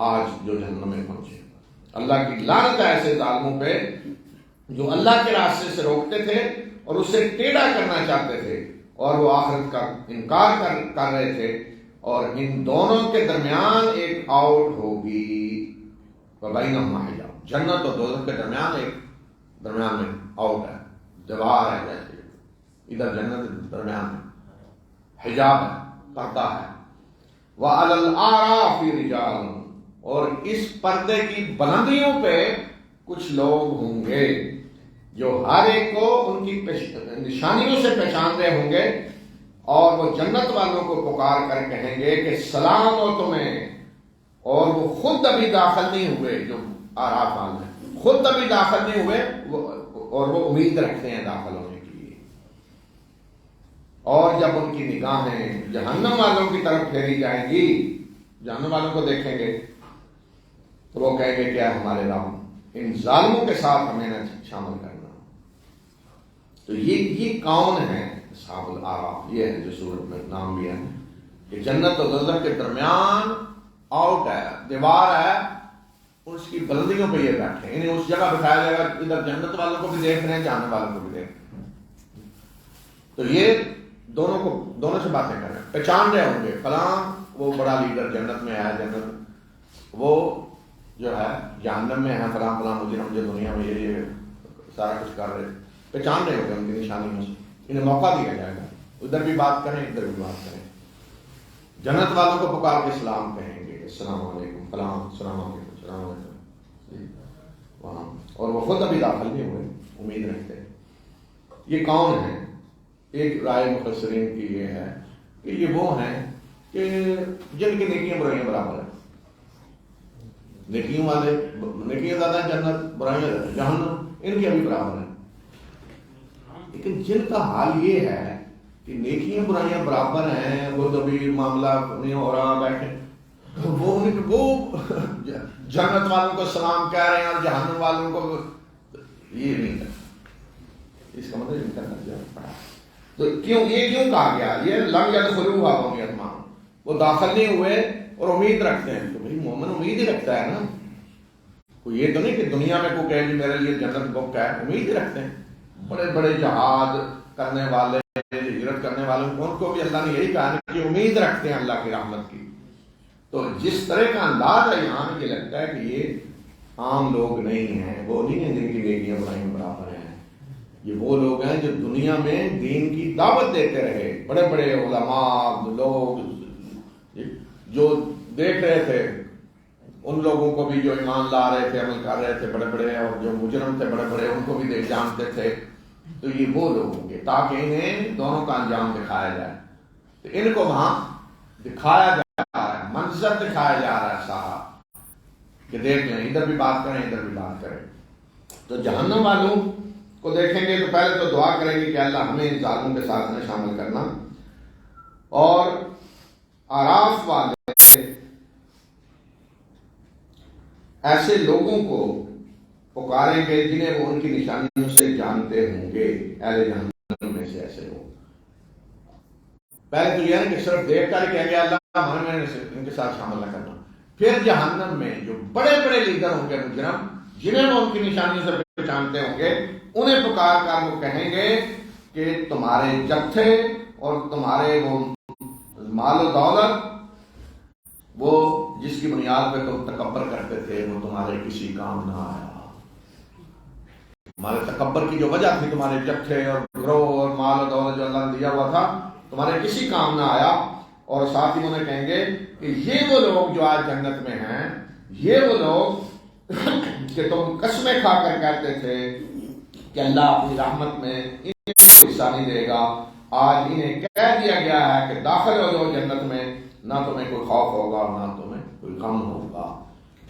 آج جو جہنم میں پہنچے، اللہ کی لعنت ہے ایسے ظالموں پہ جو اللہ کے راستے سے روکتے تھے اور اسے ٹیڑھا کرنا چاہتے تھے اور وہ آخرت کا انکار کر رہے تھے، اور ان دونوں کے درمیان ایک آؤٹ ہوگی، وبینہما حجاب، جنت اور دوزخ کے درمیان میں آؤٹ ہے، دیوار ہے، جیسے ادھر جنت درمیان میں حجاب ہے، پردہ ہے، وَعَلَى الْأَعْرَافِ رِجَالٌ، اور اس پردے کی بلندیوں پہ کچھ لوگ ہوں گے جو ہر ایک کو ان کی نشانیوں سے پہچان رہے ہوں گے، اور وہ جنت والوں کو پکار کر کہیں گے کہ سلام ہو تمہیں، اور وہ خود ابھی داخل نہیں ہوئے، جو اعراف والے ہیں خود ابھی داخل نہیں ہوئے اور وہ امید رکھتے ہیں داخل ہونے کی، اور جب ان کی نگاہیں جہنم والوں کی طرف پھیری جائیں گی، جہنم والوں کو دیکھیں گے تو وہ کہیں گے کیا ہمارے رب ان ظالموں کے ساتھ ہمیں نہ شامل کرنا۔ تو یہ کون ہے اصحاب الاعراف؟ یہ ہے جو سورت میں نام بھی ہے کہ جنت اور دوزخ کے درمیان آؤٹ ہے، دیوار ہے، اس کی بلندیوں پہ یہ بیٹھے، انہیں اس جگہ بٹھایا جائے گا، ادھر جنت والوں کو بھی دیکھ رہے ہیں جہنم والوں کو بھی دیکھ رہے ہیں، تو یہ دونوں سے باتیں کر رہے ہیں، پہچان رہے ہوں گے فلاں وہ بڑا لیڈر جنت میں آیا، جنت وہ جو ہے جہنم میں ہے، فلاں مجرم جو دنیا میں یہ سارا کچھ کر رہے، پہچان رہے ہوں گے ان کی نشانیوں سے، انہیں موقع دیا جائے گا، ادھر بھی بات کریں ادھر بھی بات کریں، جنت والوں کو پکار کے سلام کہیں گے، السلام علیکم فلاں، السلام علیکم، السلام علیکم، وہاں، اور وہ خود ابھی داخل نہیں ہوئے، امید رکھتے ہیں۔ یہ کون ہے؟ ایک رائے مفسرین کی یہ ہے کہ یہ وہ ہیں کہ جن کی نیکیاں برائیاں برابر ہیں، نیکیوں والے نیکیاں زیادہ جنت، برائیاں جہنم، ان کی ابھی برابر ہیں، لیکن جن کا حال یہ ہے کہ نیکیاں برائیاں برابر ہیں، وہ کبھی معاملہ نہیں ہو رہا بیٹھے، وہ جنت والوں کو سلام کہہ رہے ہیں اور جہنم والوں کو یہ نہیں کرتا، اس کا مطلب ان کا نتیجہ پڑا۔ تو یہ کیوں کہا گیا؟ یہ لم یدخلوها وهم یطمعون، وہ داخل نہیں ہوئے اور امید رکھتے ہیں، تو بھائی مومن امید ہی رکھتا ہے نا، کوئی یہ تو نہیں کہ دنیا میں کوئی کہے میرے لیے جنت بک ہے، امید ہی رکھتے ہیں، بڑے بڑے جہاد کرنے والے، ہجرت کرنے والے، ان کو بھی اللہ نے یہی کہا کہ امید رکھتے ہیں اللہ کی رحمت کی۔ تو جس طرح کا انداز ہے یہاں یہ لگتا ہے کہ یہ عام لوگ نہیں ہیں، وہ نہیں ہیں جن کی نیکیاں برائیاں برابر ہیں، یہ وہ لوگ ہیں جو دنیا میں دین کی دعوت دیتے رہے، بڑے بڑے علماء لوگ جو دیکھ رہے تھے ان لوگوں کو بھی جو ایمان لا رہے تھے، عمل کر رہے تھے بڑے بڑے، اور جو مجرم تھے بڑے بڑے، ان کو بھی دیکھ جانتے تھے. تو یہ وہ لوگ ہوں گے تاکہ انہیں دونوں کا انجام دکھایا جائے. تو ان کو وہاں دکھایا جا رہا ہے، منظر دکھایا جا رہا ہے صاحب کہ دیکھ لیں، ادھر بھی بات کریں ادھر بھی بات کریں. تو جہنم والوں کو دیکھیں گے تو پہلے تو دعا کریں گے کہ اللہ ہمیں ان ظالموں کے ساتھ میں شامل کرنا. اور اعراف والے ایسے لوگوں کو پکاریں گے جنہیں وہ ان کی نشانیوں سے جانتے ہوں گے، اہل جہنم میں سے ایسے لوگ. پہلے تو یہ ہے کہ صرف دیکھ کر کہیں گے اللہ ہمیں ان کے ساتھ شامل نہ کرنا. پھر جہنم میں جو بڑے بڑے لیڈر ہوں گے مجرم، جنہیں وہ ان کی نشانیوں سے پہچانتے ہوں گے، انہیں پکار کر وہ کہیں گے کہ تمہارے جتھے اور تمہارے وہ مال و دولت، وہ جس کی بنیاد پہ تم تکبر کرتے تھے، وہ تمہارے کسی کام نہ آیا. تمہارے تکبر کی جو وجہ تھی، تمہارے جتھے اور گروہ اور مال و دولت جو اللہ نے دیا ہوا تھا، تمہارے کسی کام نہ آیا. اور ساتھ ہی انہیں کہیں گے کہ یہ وہ لوگ جو آج جنت میں ہیں، یہ وہ لوگ کہ تم قسمیں کھا کر کہتے تھے کہ اللہ اپنی رحمت میں انہیں کوئی حصہ نہیں دے گا، آج انہیں کہہ دیا گیا ہے کہ داخل ہو جاؤ جنت میں، نہ تمہیں کوئی خوف ہوگا اور نہ تمہیں کوئی غم ہوگا.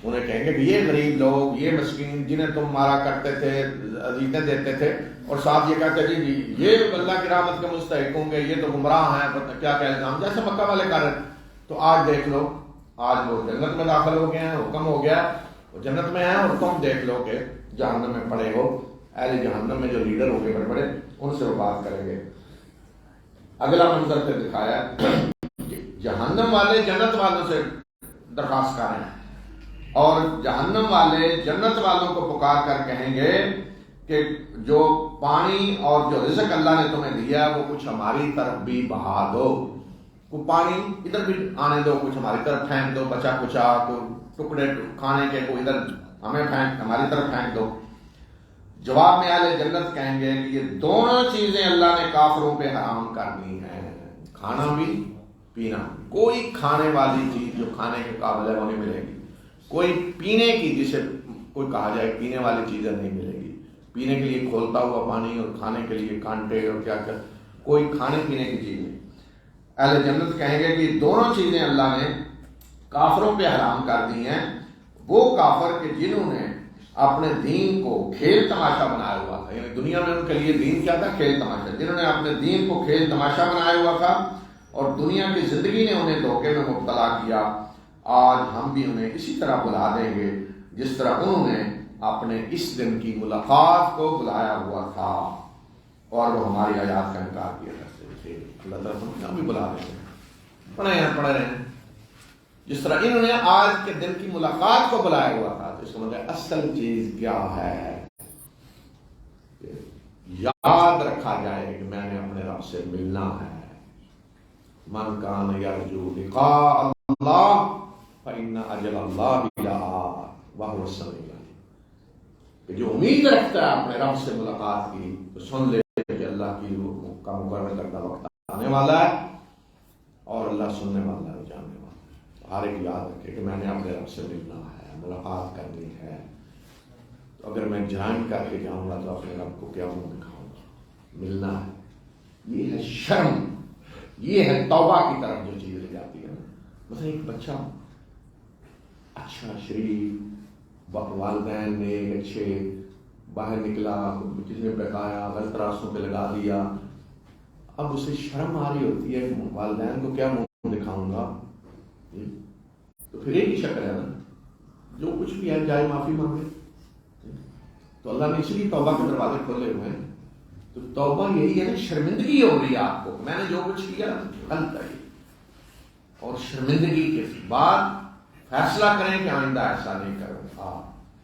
انہیں کہیں گے کہ یہ غریب لوگ، یہ مسکین جنہیں تم مارا کرتے تھے، عزیزیں دیتے تھے، اور ساتھ یہ کہتے جی یہ اللہ کی رحمت کے مستحق ہوں گے، یہ تو گمراہ ہیں، کیا کیا الزام جیسے مکہ والے کر رہے. تو آج دیکھ لو، آج وہ جنت میں داخل ہو گئے ہیں، حکم ہو گیا وہ جنت میں ہیں، اور تم دیکھ لو کہ جہنم میں پڑے ہو. اہل جہنم میں جو لیڈر ہو گئے بڑے بڑے، ان سے وہ بات کریں گے. اگلا منظر پھر دکھایا، جہنم والے جنت والوں سے درخواست کریں، اور جہنم والے جنت والوں کو پکار کر کہیں گے کہ جو پانی اور جو رزق اللہ نے تمہیں دیا وہ کچھ ہماری طرف بھی بہا دو. وہ پانی ادھر بھی آنے دو، کچھ ہماری طرف پھینک دو، بچا کچا کوئی ٹکڑے کھانے کے کوئی ادھر ہمیں پھینک، ہماری طرف پھینک دو. جواب میں اہل جنت کہیں گے کہ یہ دونوں چیزیں اللہ نے کافروں پہ حرام کر دی ہیں، کھانا بھی پینا. کوئی کھانے والی چیز جو کھانے کے قابل ہے وہ نہیں ملے گی، کوئی پینے کی جسے کوئی کہا جائے پینے والی چیزیں نہیں ملے گی. پینے کے لیے کھولتا ہوا پانی اور کھانے کے لیے کانٹے اور کیا کیا، کوئی کھانے پینے کی چیز نہیں. اہل جنت کہیں گے کہ دونوں چیزیں اللہ نے کافروں پہ حرام کر دی ہیں. وہ کافر کہ جنہوں نے اپنے دین کو کھیل تماشا بنایا ہوا تھا، یعنی دنیا میں ان کے لیے دین کیا تھا؟ کھیل تماشا. جنہوں نے اپنے دین کو کھیل تماشا بنایا ہوا تھا اور دنیا کی زندگی نے انہیں دھوکے میں مبتلا کیا، آج ہم بھی انہیں اسی طرح بلا دیں گے جس طرح انہوں نے اپنے اس دن کی ملاقات کو بلایا ہوا تھا اور وہ ہماری آیات کا انکار کیا کرتے تھے. اللہ تعالیٰ ہم بھی بلا دیں گے، پڑھ رہے ہیں جس طرح انہوں نے آج کے دن کی ملاقات کو بلایا ہوا تھا. تو اس کا مطلب اصل چیز کیا ہے؟ یاد رکھا جائے کہ میں نے اپنے رب سے ملنا ہے. من کان یرجو لقاء اللہ فإن اجل اللہ لآت وهو السمیع العلیم. کہ جو امید رکھتا ہے اپنے رب سے ملاقات کی تو سن لے کہ اللہ کی کا مقرر کردہ وقت آنے والا ہے اور اللہ سننے والا ہے، جاننے والا ہے. ہر ایک یاد رکھے کہ میں نے اپنے رب سے ملنا ہے، ملاقات کرنی ہے. تو اگر میں جرائم کر کے جاؤں گا تو اپنے رب کو کیا منہ دکھاؤں گا؟ ملنا ہے. یہ ہے شرم، یہ ہے توبہ کی طرف جو چیز لے جاتی ہے. مثلا ایک بچہ اچھا شریف، والدین نے اچھے، باہر نکلا، کسی نے بہکایا، غلط راستوں پہ لگا دیا، اب اسے شرم آ رہی ہوتی ہے والدین کو کیا منہ دکھاؤں گا. تو پھر ایک ہی شکل ہے نا، جو کچھ بھی ہے جائے معافی مانگے. تو اللہ نے اس لیے توبہ کے دروازے کھولے ہوئے ہیں. تو توبہ یہی ہے نا، شرمندگی ہو رہی ہے آپ کو، میں نے جو کچھ کیا غلط ہے، اور شرمندگی کے بعد فیصلہ کریں کہ آئندہ ایسا نہیں کروں گا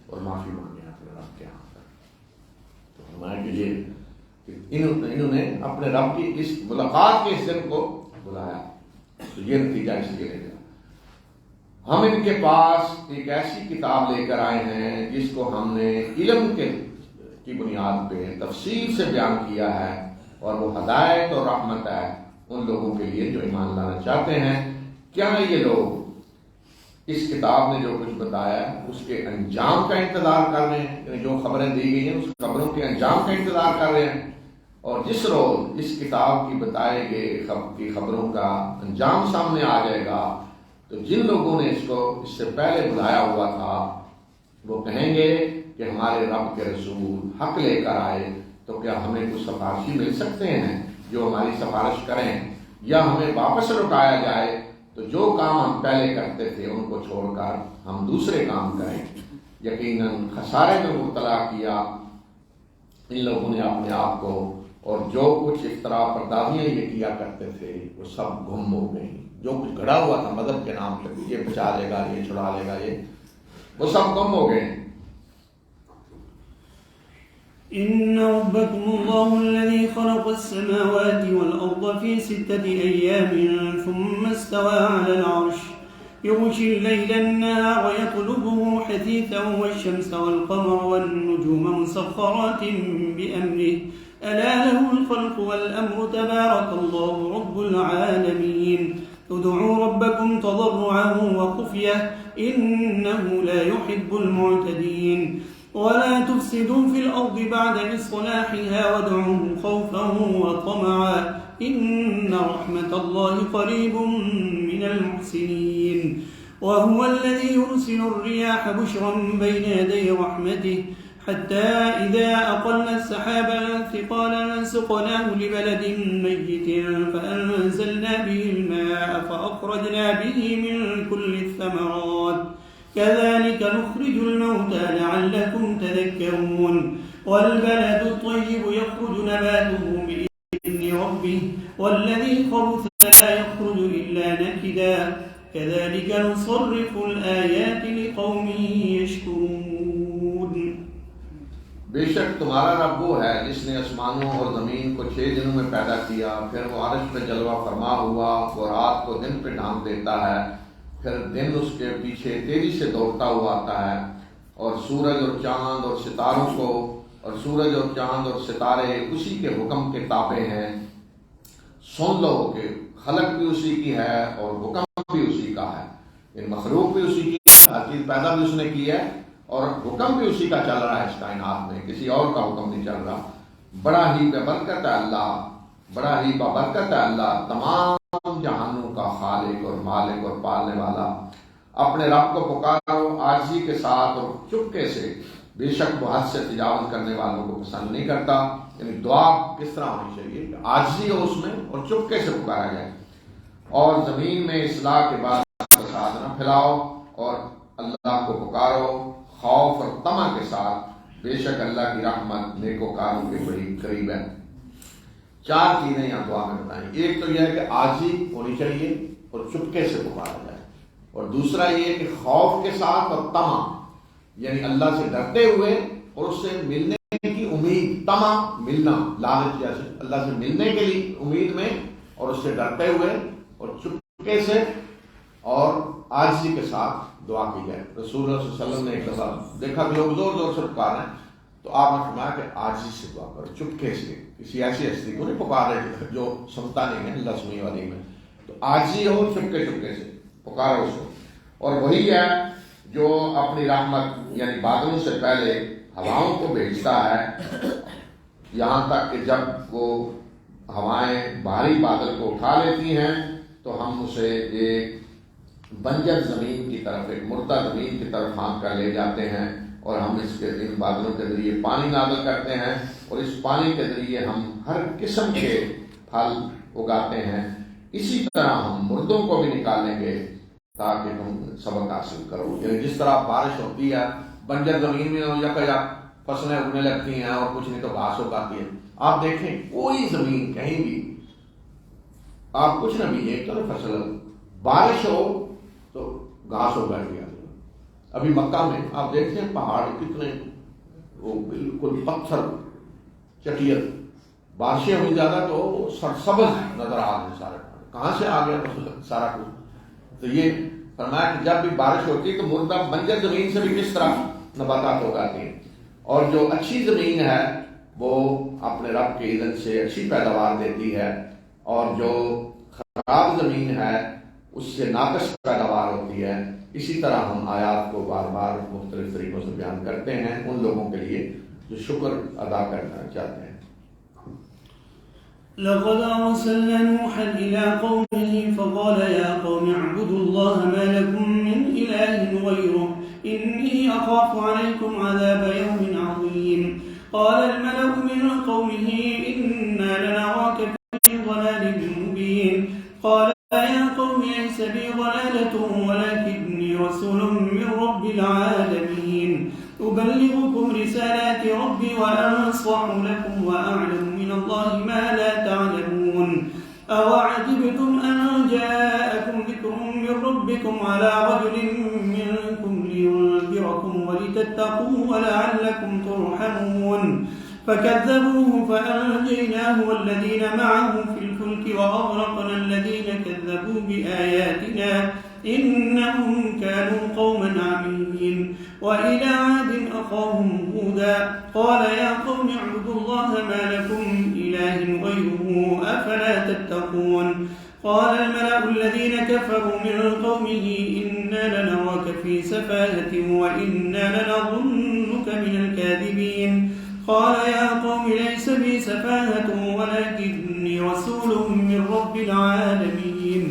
اور معافی مانگے اپنے رب کے ہاں. تو ہمارے لیے انہوں نے اپنے رب کی اس ملاقات کے اس دن کو بلایا. تو یہ نتیجہ اس لیے لے گا. ہم ان کے پاس ایک ایسی کتاب لے کر آئے ہیں جس کو ہم نے علم کی بنیاد پہ تفصیل سے بیان کیا ہے، اور وہ ہدایت اور رحمت ہے ان لوگوں کے لیے جو ایمان لانا چاہتے ہیں. کیا یہ لوگ اس کتاب نے جو کچھ بتایا اس کے انجام کا انتظار کر رہے ہیں، یعنی جو خبریں دی گئی ہیں اس خبروں کے انجام کا انتظار کر رہے ہیں، اور جس روز اس کتاب کی بتائے گئے خبروں کا انجام سامنے آ جائے گا تو جن لوگوں نے اس کو اس سے پہلے بلایا ہوا تھا وہ کہیں گے کہ ہمارے رب کے رسول حق لے کر آئے، تو کیا ہمیں کچھ سفارشی مل سکتے ہیں جو ہماری سفارش کریں، یا ہمیں واپس لوٹایا جائے تو جو کام ہم پہلے کرتے تھے ان کو چھوڑ کر ہم دوسرے کام کریں۔ یقیناً خسارے میں مبتلا کیا ان لوگوں نے اپنے آپ کو، اور جو کچھ اختراع پردازیاں یہ کیا کرتے تھے وہ سب گم ہو گئی۔ جو کچھ گھڑا ہوا تھا مذہب کے نام پہ، یہ بچا لے گا، یہ چھڑا لے گا، وہ سب گم ہو گئے۔ إن ربكم الله الذي خلق السماوات والأرض في 6 أيام ثم استوى على العرش يغشي الليل النهار يطلبه حثيثا والشمس والقمر والنجوم مسخرات بأمره ألا له الخلق والأمر تبارك الله رب العالمين ادعوا ربكم تضرعا وخفية إنه لا يحب المعتدين ولا تفسدوا في الأرض بعد إصلاحها وادعوه خوفا وطمعا إن رحمة الله قريب من المحسنين وهو الذي يرسل الرياح بشرا بين يدي رحمته حتى إذا أقلت سحابا ثقالا سقناه لبلد ميت فأنزلنا به الماء فأخرجنا به من كل الثمرات كذلك نخرج الموتى لعلكم تذكرون والبلد الطيب يخرج نباته بإذن ربه والذي خبث لا يخرج إلا نكدا كذلك نصرف الآيات لقوم يشكرون۔ بے شک تمہارا رب وہ ہے جس نے آسمانوں اور زمین کو 6 دنوں میں پیدا کیا، پھر وہ عرش پہ جلوہ فرما ہوا، وہ رات کو دن پہ ڈھانپ دیتا ہے، پھر دن اس کے پیچھے تیزی سے دوڑتا ہوا آتا ہے، اور سورج اور چاند اور ستاروں کو، اور سورج اور چاند اور ستارے اسی کے حکم کے تابع ہیں۔ سن لو کہ خلق بھی اسی کی ہے اور حکم بھی اسی کا ہے، یعنی مخلوق بھی اسی کی ہے، ہر چیز پیدا بھی اس نے کی ہے اور حکم بھی اسی کا چل رہا ہے اس کائنات میں، کسی اور کا حکم نہیں چل رہا۔ بڑا ہی بابرکت ہے اللہ، بڑا ہی بابرکت ہے اللہ، تمام جہانوں کا خالق اور مالک اور پالنے والا۔ اپنے رب کو پکارو عاجزی کے ساتھ اور چپکے سے، بے شک وہ حد سے تجاوز کرنے والوں کو پسند نہیں کرتا۔ یعنی دعا کس طرح ہونی چاہیے کہ عاجزی ہو اس میں اور چپکے سے پکارا جائے، اور زمین میں اصلاح کے بعد فساد نہ پھیلاؤ، اور اللہ کو پکارو خوف اور طمع کے ساتھ، بے شک اللہ کی رحمت نیکوکاروں کے بڑی قریب ہے۔ 4 چیزیں یہاں دعا میں بتائیں، ایک تو یہ ہے کہ عاجزی ہونی چاہیے اور چپکے سے پکارا جائے، اور دوسرا یہ ہے کہ خوف کے ساتھ اور طمع، یعنی اللہ سے ڈرتے ہوئے اور اس سے ملنے کی امید، طمع ملنا، لالچ جیسے اللہ سے ملنے کے لیے امید میں اور اس سے ڈرتے ہوئے اور چپکے سے اور عاجزی کے ساتھ دعا کی جائے۔ رسول اللہ صلی اللہ علیہ وسلم نے ایک دفعہ دیکھا کہ لوگ زور زور سے پکار رہے ہیں تو آپ نے فرمایا کہ عاجزی سے دعا کرو، چپکے سے، کسی ایسی ہستی کو نہیں پکار رہے جو سنتا نہیں ہے اللہ سمیع والی میں، تو عاجزی ہو، چپکے چپکے سے پکارو اس کو۔ اور وہی ہے جو اپنی رحمت یعنی بادلوں سے پہلے ہواؤں کو بھیجتا ہے، یہاں تک کہ جب وہ ہوائیں بھاری بادل کو اٹھا لیتی ہیں تو ہم اسے ایک بنجر زمین کی طرف، ایک مردہ زمین کی طرف ہانک کر لے جاتے ہیں، اور ہم اس کے ان بادلوں کے ذریعے پانی نازل کرتے ہیں، اور اس پانی کے ذریعے ہم ہر قسم کے پھل اگاتے ہیں۔ اسی طرح ہم مردوں کو بھی نکالیں گے تاکہ تم سبق حاصل کرو۔ یعنی جس طرح بارش ہوتی ہے بنجر زمین میں یا فصلیں اگنے لگتی ہیں اور کچھ نہیں تو گھاس اگاتی ہے، آپ دیکھیں کوئی زمین کہیں بھی آپ کچھ نہ بیجیں تو فصل، بارش ہو تو گھاس اگا دیا۔ ابھی مکہ میں آپ دیکھتے ہیں پہاڑ کتنے وہ بالکل پتھر چٹیت، بارشیں ہوئی زیادہ تو سرسبز نظر آ رہے سارے، کہاں سے آ گیا سارا کچھ؟ تو یہ فرمایا کہ جب بھی بارش ہوتی ہے تو مردہ بنجر زمین سے بھی کس طرح نباتات اگاتی ہیں، اور جو اچھی زمین ہے وہ اپنے رب کے اذن سے اچھی پیداوار دیتی ہے، اور جو خراب زمین ہے اس سے ناقص پیداوار ہوتی ہے. اسی طرح ہم آیات کو بار بار مختلف طریقوں سے بیان کرتے ہیں ان لوگوں کے لیے جو شکر ادا کرنا چاہتے ہیں. لقد أرسلنا نوحا إلى قومه فقال يا قوم اعبدوا الله ما لكم من إله غيره إني أخاف عليكم عذاب يوم عظيم. قال الملأ من قومه إنا لنراك في ضلال مبين. قال يا قوم ليس بي ضلالة ولكني رسول من رب العالمين أبلغكم رسالات ربي وأنصح لكم وأعلم من الله ما لا تعلمون. أوعجبتم أن جاءكم ذكر من ربكم على رجل منكم لينذركم ولتتقوا ولعلكم ترحمون. فكذبوه فأنجيناه والذين معه في الفلك وأغرقنا الذين كذبوا بآياتنا إنهم كانوا قوما عمين. وإلى عاد أخاهم هودا قال يا قوم اعبدوا الله ما لكم إله غيره أفلا تتقون. قال الملأ الذين كفروا من قومه إنا لنراك في سفاهة وإنا لنظنك من الكاذبين. قال يا قوم ليس بي سفاهة ولكني رسول من رب العالمين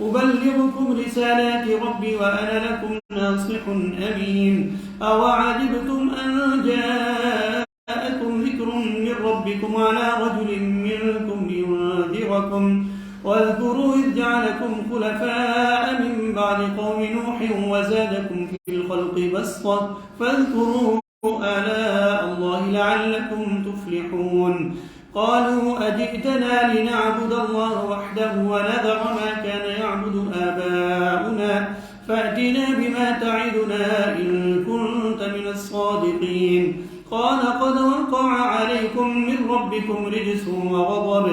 أبلغكم رسالات ربي وأنا لكم ناصح أمين. أوعجبتم أن جاءكم ذكر من ربكم على رجل منكم لينذركم واذكروا إذ جعلكم خلفاء من بعد قوم نوح وزادكم في الخلق بسطة فاذكروا آلاء الله لعلكم تفلحون. قالوا أجئتنا لنعبد الله وحده ونذر ما كان يعبد آباؤنا فأتنا بما تعدنا إن كنت من الصادقين. قال قد وقع عليكم من ربكم رجس وغضب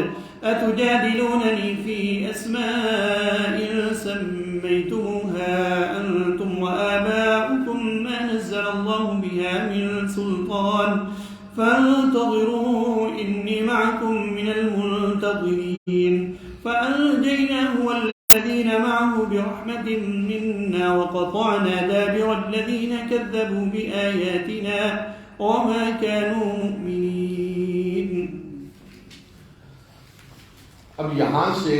أتجادلونني في أسماء سميتموها أنتم وآباؤكم ما نزل الله بها من سلطان فانتظروا إني معكم من المنتظرين. فأنجيناه والذين معه برحمة منا وقطعنا دابر الذين كذبوا بآياتنا وما كانوا مؤمنين. اب یہاں سے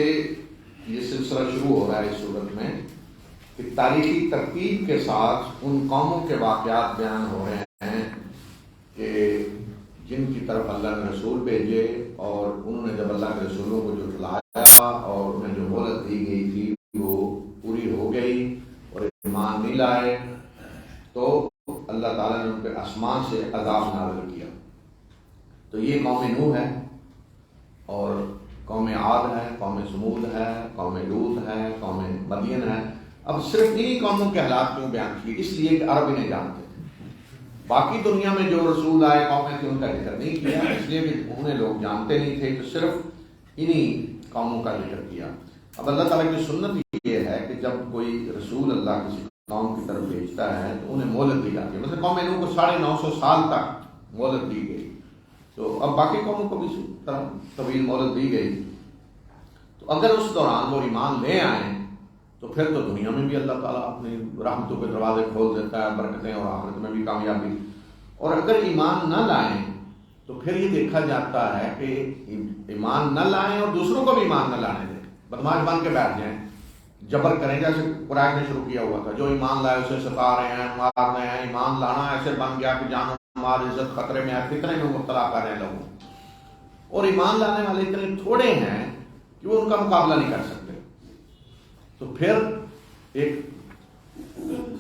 یہ سلسلہ شروع ہو رہا ہے اس صورت میں کہ تاریخی ترتیب کے ساتھ ان قوموں کے واقعات بیان ہو رہے ہیں کہ جن کی طرف اللہ نے رسول بھیجے اور انہوں نے جب اللہ کے رسولوں کو جھٹلایا اور انہیں جو مہلت دی گئی تھی وہ پوری ہو گئی اور ایمان نہیں لائے تو اللہ تعالیٰ نے ان پہ آسمان سے عذاب نازل کیا. تو یہ قوم نوح ہے اور قوم عاد ہے, قوم سمود ہے, قوم لوط ہے, قوم مدین ہے. اب صرف انہی قوموں کے حالات کیوں بیان کیے؟ اس لیے کہ عرب انہیں جانتے تھے. باقی دنیا میں جو رسول آئے قومیں تھیں ان کا ذکر نہیں کیا اس لیے کہ انہیں لوگ جانتے نہیں تھے, تو صرف انہی قوموں کا ذکر کیا. اب اللہ تعالیٰ کی سنت یہ ہے کہ جب کوئی رسول اللہ کسی قوم کی طرف بھیجتا ہے تو انہیں مہلت دی جاتی ہے. مثلا قوم نوح کو 950 سال تک مہلت دی گئی, تو اب باقی قوموں کو بھی اسی طرح طویل مہلت دی گئی. تو اگر اس دوران وہ ایمان لے آئیں تو پھر تو دنیا میں بھی اللہ تعالیٰ اپنی رحمتوں کے دروازے کھول دیتا ہے, برکتیں, اور آخرت میں بھی کامیابی. اور اگر ایمان نہ لائیں تو پھر یہ دیکھا جاتا ہے کہ ایمان نہ لائیں اور دوسروں کو بھی ایمان نہ لانے دیں, بدماش بن کے بیٹھ جائیں, جبر کریں. جیسے قرآن نے شروع کیا ہوا تھا, جو ایمان لائے اسے ستا رہے ہیں, مار رہے ہیں. ایمان لانا ایسے بن گیا کہ جان و مال عزت خطرے میں ہے, فتنے میں مبتلا کر رہے ہیں لوگوں. اور ایمان لانے والے اتنے تھوڑے ہیں کہ وہ ان کا مقابلہ نہیں کر سکتے. تو پھر ایک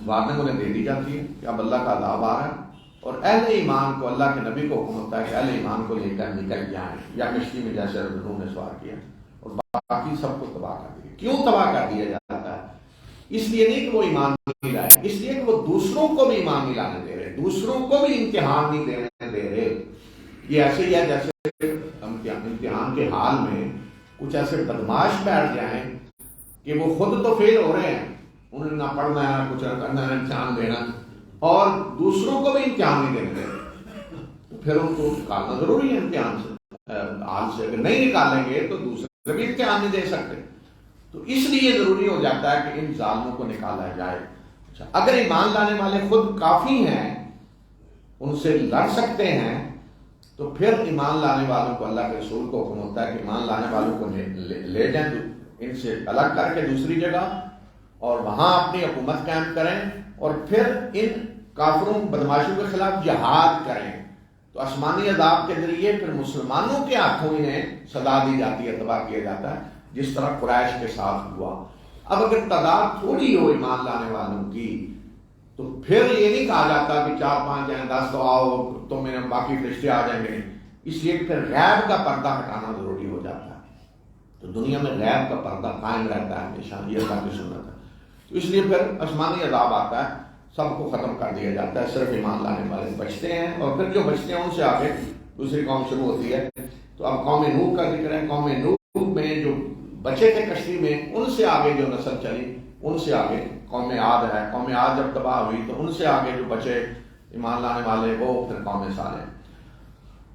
وارننگ انہیں دے دی جاتی ہے کہ اب اللہ کا عذاب آ رہا ہے, اور اہل ایمان کو, اللہ کے نبی کو حکم ہوتا ہے کہ اہل ایمان کو لے کر نکل جائیں, یا کشتی میں جیسے انہوں نے سوار کیا, اور باقی سب کو تباہ کر دیا. کیوں تباہ کر دیا جاتا ہے؟ اس لیے نہیں کہ وہ ایمان نہیں لائے, اس لیے کہ وہ دوسروں کو بھی ایمان نہیں لانے دے رہے, دوسروں کو بھی امتحان نہیں دینے دے رہے. یہ ایسے ہی ہے جیسے امتحان کے حال میں کچھ ایسے بدماش بیٹھ جائیں کہ وہ خود تو فیل ہو رہے ہیں, انہوں نے نہ پڑھنا ہے, کچھ کرنا ہے, امتحان دینا, اور دوسروں کو بھی امتحان نہیں دینے دے. تو پھر ان کو نکالنا ضروری ہے امتحان سے, حال سے. اگر نہیں نکالیں گے تو دوسرے بھی امتحان نہیں دے سکتے. تو اس لیے ضروری ہو جاتا ہے کہ ان ظالموں کو نکالا جائے۔ اچھا، اگر ایمان لانے والے خود کافی ہیں، ان سے لڑ سکتے ہیں، تو پھر ایمان لانے والوں کو اللہ کے رسول کو حکم ہوتا ہے کہ ایمان لانے والوں کو لے جائیں ان سے الگ کر کے دوسری جگہ، اور وہاں اپنی حکومت قائم کریں، اور پھر ان کافروں بدماشوں کے خلاف جہاد کریں۔ تو آسمانی عذاب کے ذریعے پھر مسلمانوں کے ہاتھوں انہیں سزا دی جاتی ہے، تباہ کیا جاتا ہے، جس طرح قریش کے ساتھ ہوا۔ اب اگر تعداد تھوڑی ہو ایمان لانے والوں کی، تو پھر یہ نہیں کہا جاتا کہ 4 5 جائیں 10 تو آؤ تو میرے باقی فرشتے آ جائیں گے، اس لیے پھر غیب کا پردہ ہٹانا ضروری ہو جاتا ہے۔ تو دنیا میں غیب کا پردہ قائم رہتا ہے ہمیشہ، یہ اللہ کی سنت ہے۔ تو اس لیے پھر آسمانی عذاب آتا ہے، سب کو ختم کر دیا جاتا ہے، صرف ایمان لانے والے بچتے ہیں، اور پھر جو بچتے ہیں ان سے آگے دوسری قوم شروع ہوتی ہے۔ تو اب قوم نوح کا ذکر ہے، قوم نوح میں جو بچے تھے کشتی میں، ان سے آگے جو نسل چلی، ان سے آگے قوم عاد ہے۔ قوم عاد جب تباہ ہوئی تو ان سے آگے جو بچے ایمان لانے والے وہ پھر قوم صالح۔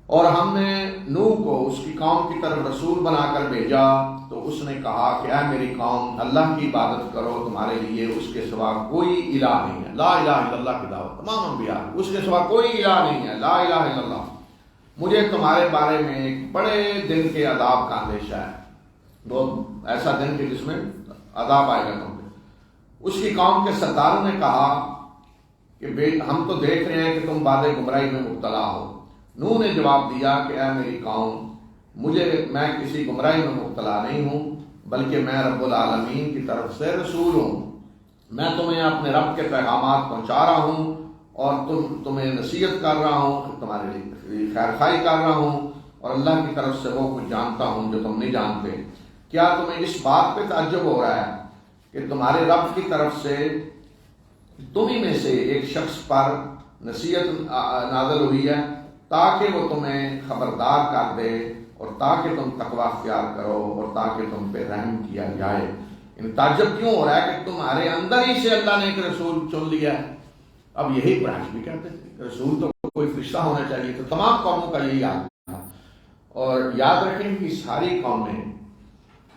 اور ہم نے نوح کو اس کی قوم کی طرف رسول بنا کر بھیجا، تو اس نے کہا کہ اے میری قوم، اللہ کی عبادت کرو، تمہارے لیے اس کے سوا کوئی الہ نہیں ہے۔ لا الہ الا اللہ کی دعوت تمام انبیاء، اس کے سوا کوئی الہ نہیں ہے، لا الہ الا اللہ۔ مجھے تمہارے بارے میں ایک بڑے دن کے عذاب کا اندیشہ ہے، بہت ایسا دن کہ جس میں عذاب آئے گا تم پہ۔ اس کی قوم کے سرداروں نے کہا کہ ہم تو دیکھ رہے ہیں کہ تم باد گمراہی میں مبتلا ہو۔ نوح نے جواب دیا کہ اے میری قوم، میں کسی گمراہی میں مبتلا نہیں ہوں، بلکہ میں رب العالمین کی طرف سے رسول ہوں۔ میں تمہیں اپنے رب کے پیغامات پہنچا رہا ہوں، اور تمہیں نصیحت کر رہا ہوں، تمہارے لیے خیر خواہی کر رہا ہوں، اور اللہ کی طرف سے وہ کچھ جانتا ہوں جو تم نہیں جانتے۔ کیا تمہیں اس بات پہ تعجب ہو رہا ہے کہ تمہارے رب کی طرف سے تمہیں میں سے ایک شخص پر نصیحت نازل ہوئی ہے، تاکہ وہ تمہیں خبردار کر دے، اور تاکہ تم تقوی اختیار کرو، اور تاکہ تم پہ رحم کیا جائے۔ تعجب کیوں ہو رہا ہے کہ تمہارے اندر ہی سے اللہ نے ایک رسول چن لیا ہے۔ اب یہی قریش بھی کہتے تھے، رسول تو کوئی فرشتہ ہونا چاہیے، تو تمام قوموں کا یہی حال تھا۔ اور یاد رکھیں کہ ساری قومیں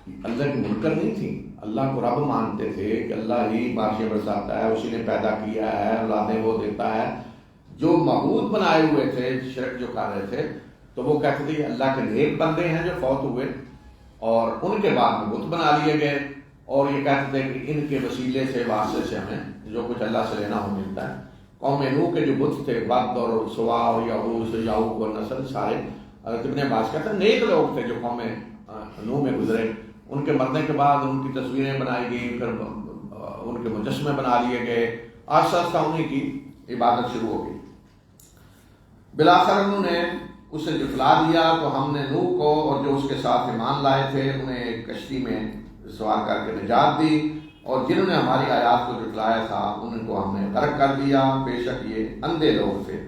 اللہ کی منکر نہیں تھیں، اللہ کو رب مانتے تھے کہ اللہ ہی بارشیں برساتا ہے، اسی نے پیدا کیا ہے، اولادیں وہ دیتا ہے۔ جو معبود بنائے ہوئے تھے، شرک جو کر رہے تھے، تو وہ کہتے تھے کہ اللہ کے نیک بندے ہیں جو فوت ہوئے، اور ان کے بعد میں بت بنا لیے گئے، اور یہ کہتے تھے کہ ان کے وسیلے سے، واسطے سے ہمیں جو کچھ اللہ سے لینا ہو ملتا ہے۔ قوم نوح کے جو بت تھے، ود اور سوا اور یعوث یعوق اور نسل، سارے حضرت ابن عباس کہتے ہیں نیک لوگ تھے جو قوم نوح میں گزرے۔ ان کے مرنے کے بعد ان کی تصویریں بنائی گئی، پھر ان کے مجسمے بنا لیے گئے، آہستہ آہستہ انہیں کی عبادت شروع ہو گئی۔ بلاخر انہوں نے اسے جھٹلا دیا، تو ہم نے نوح کو اور جو اس کے ساتھ ایمان لائے تھے انہیں ایک کشتی میں سوار کر کے نجات دی، اور جنہوں نے ہماری آیات کو جھٹلایا تھا ان کو ہم نے غرق کر دیا، بے شک یہ اندھے لوگ تھے۔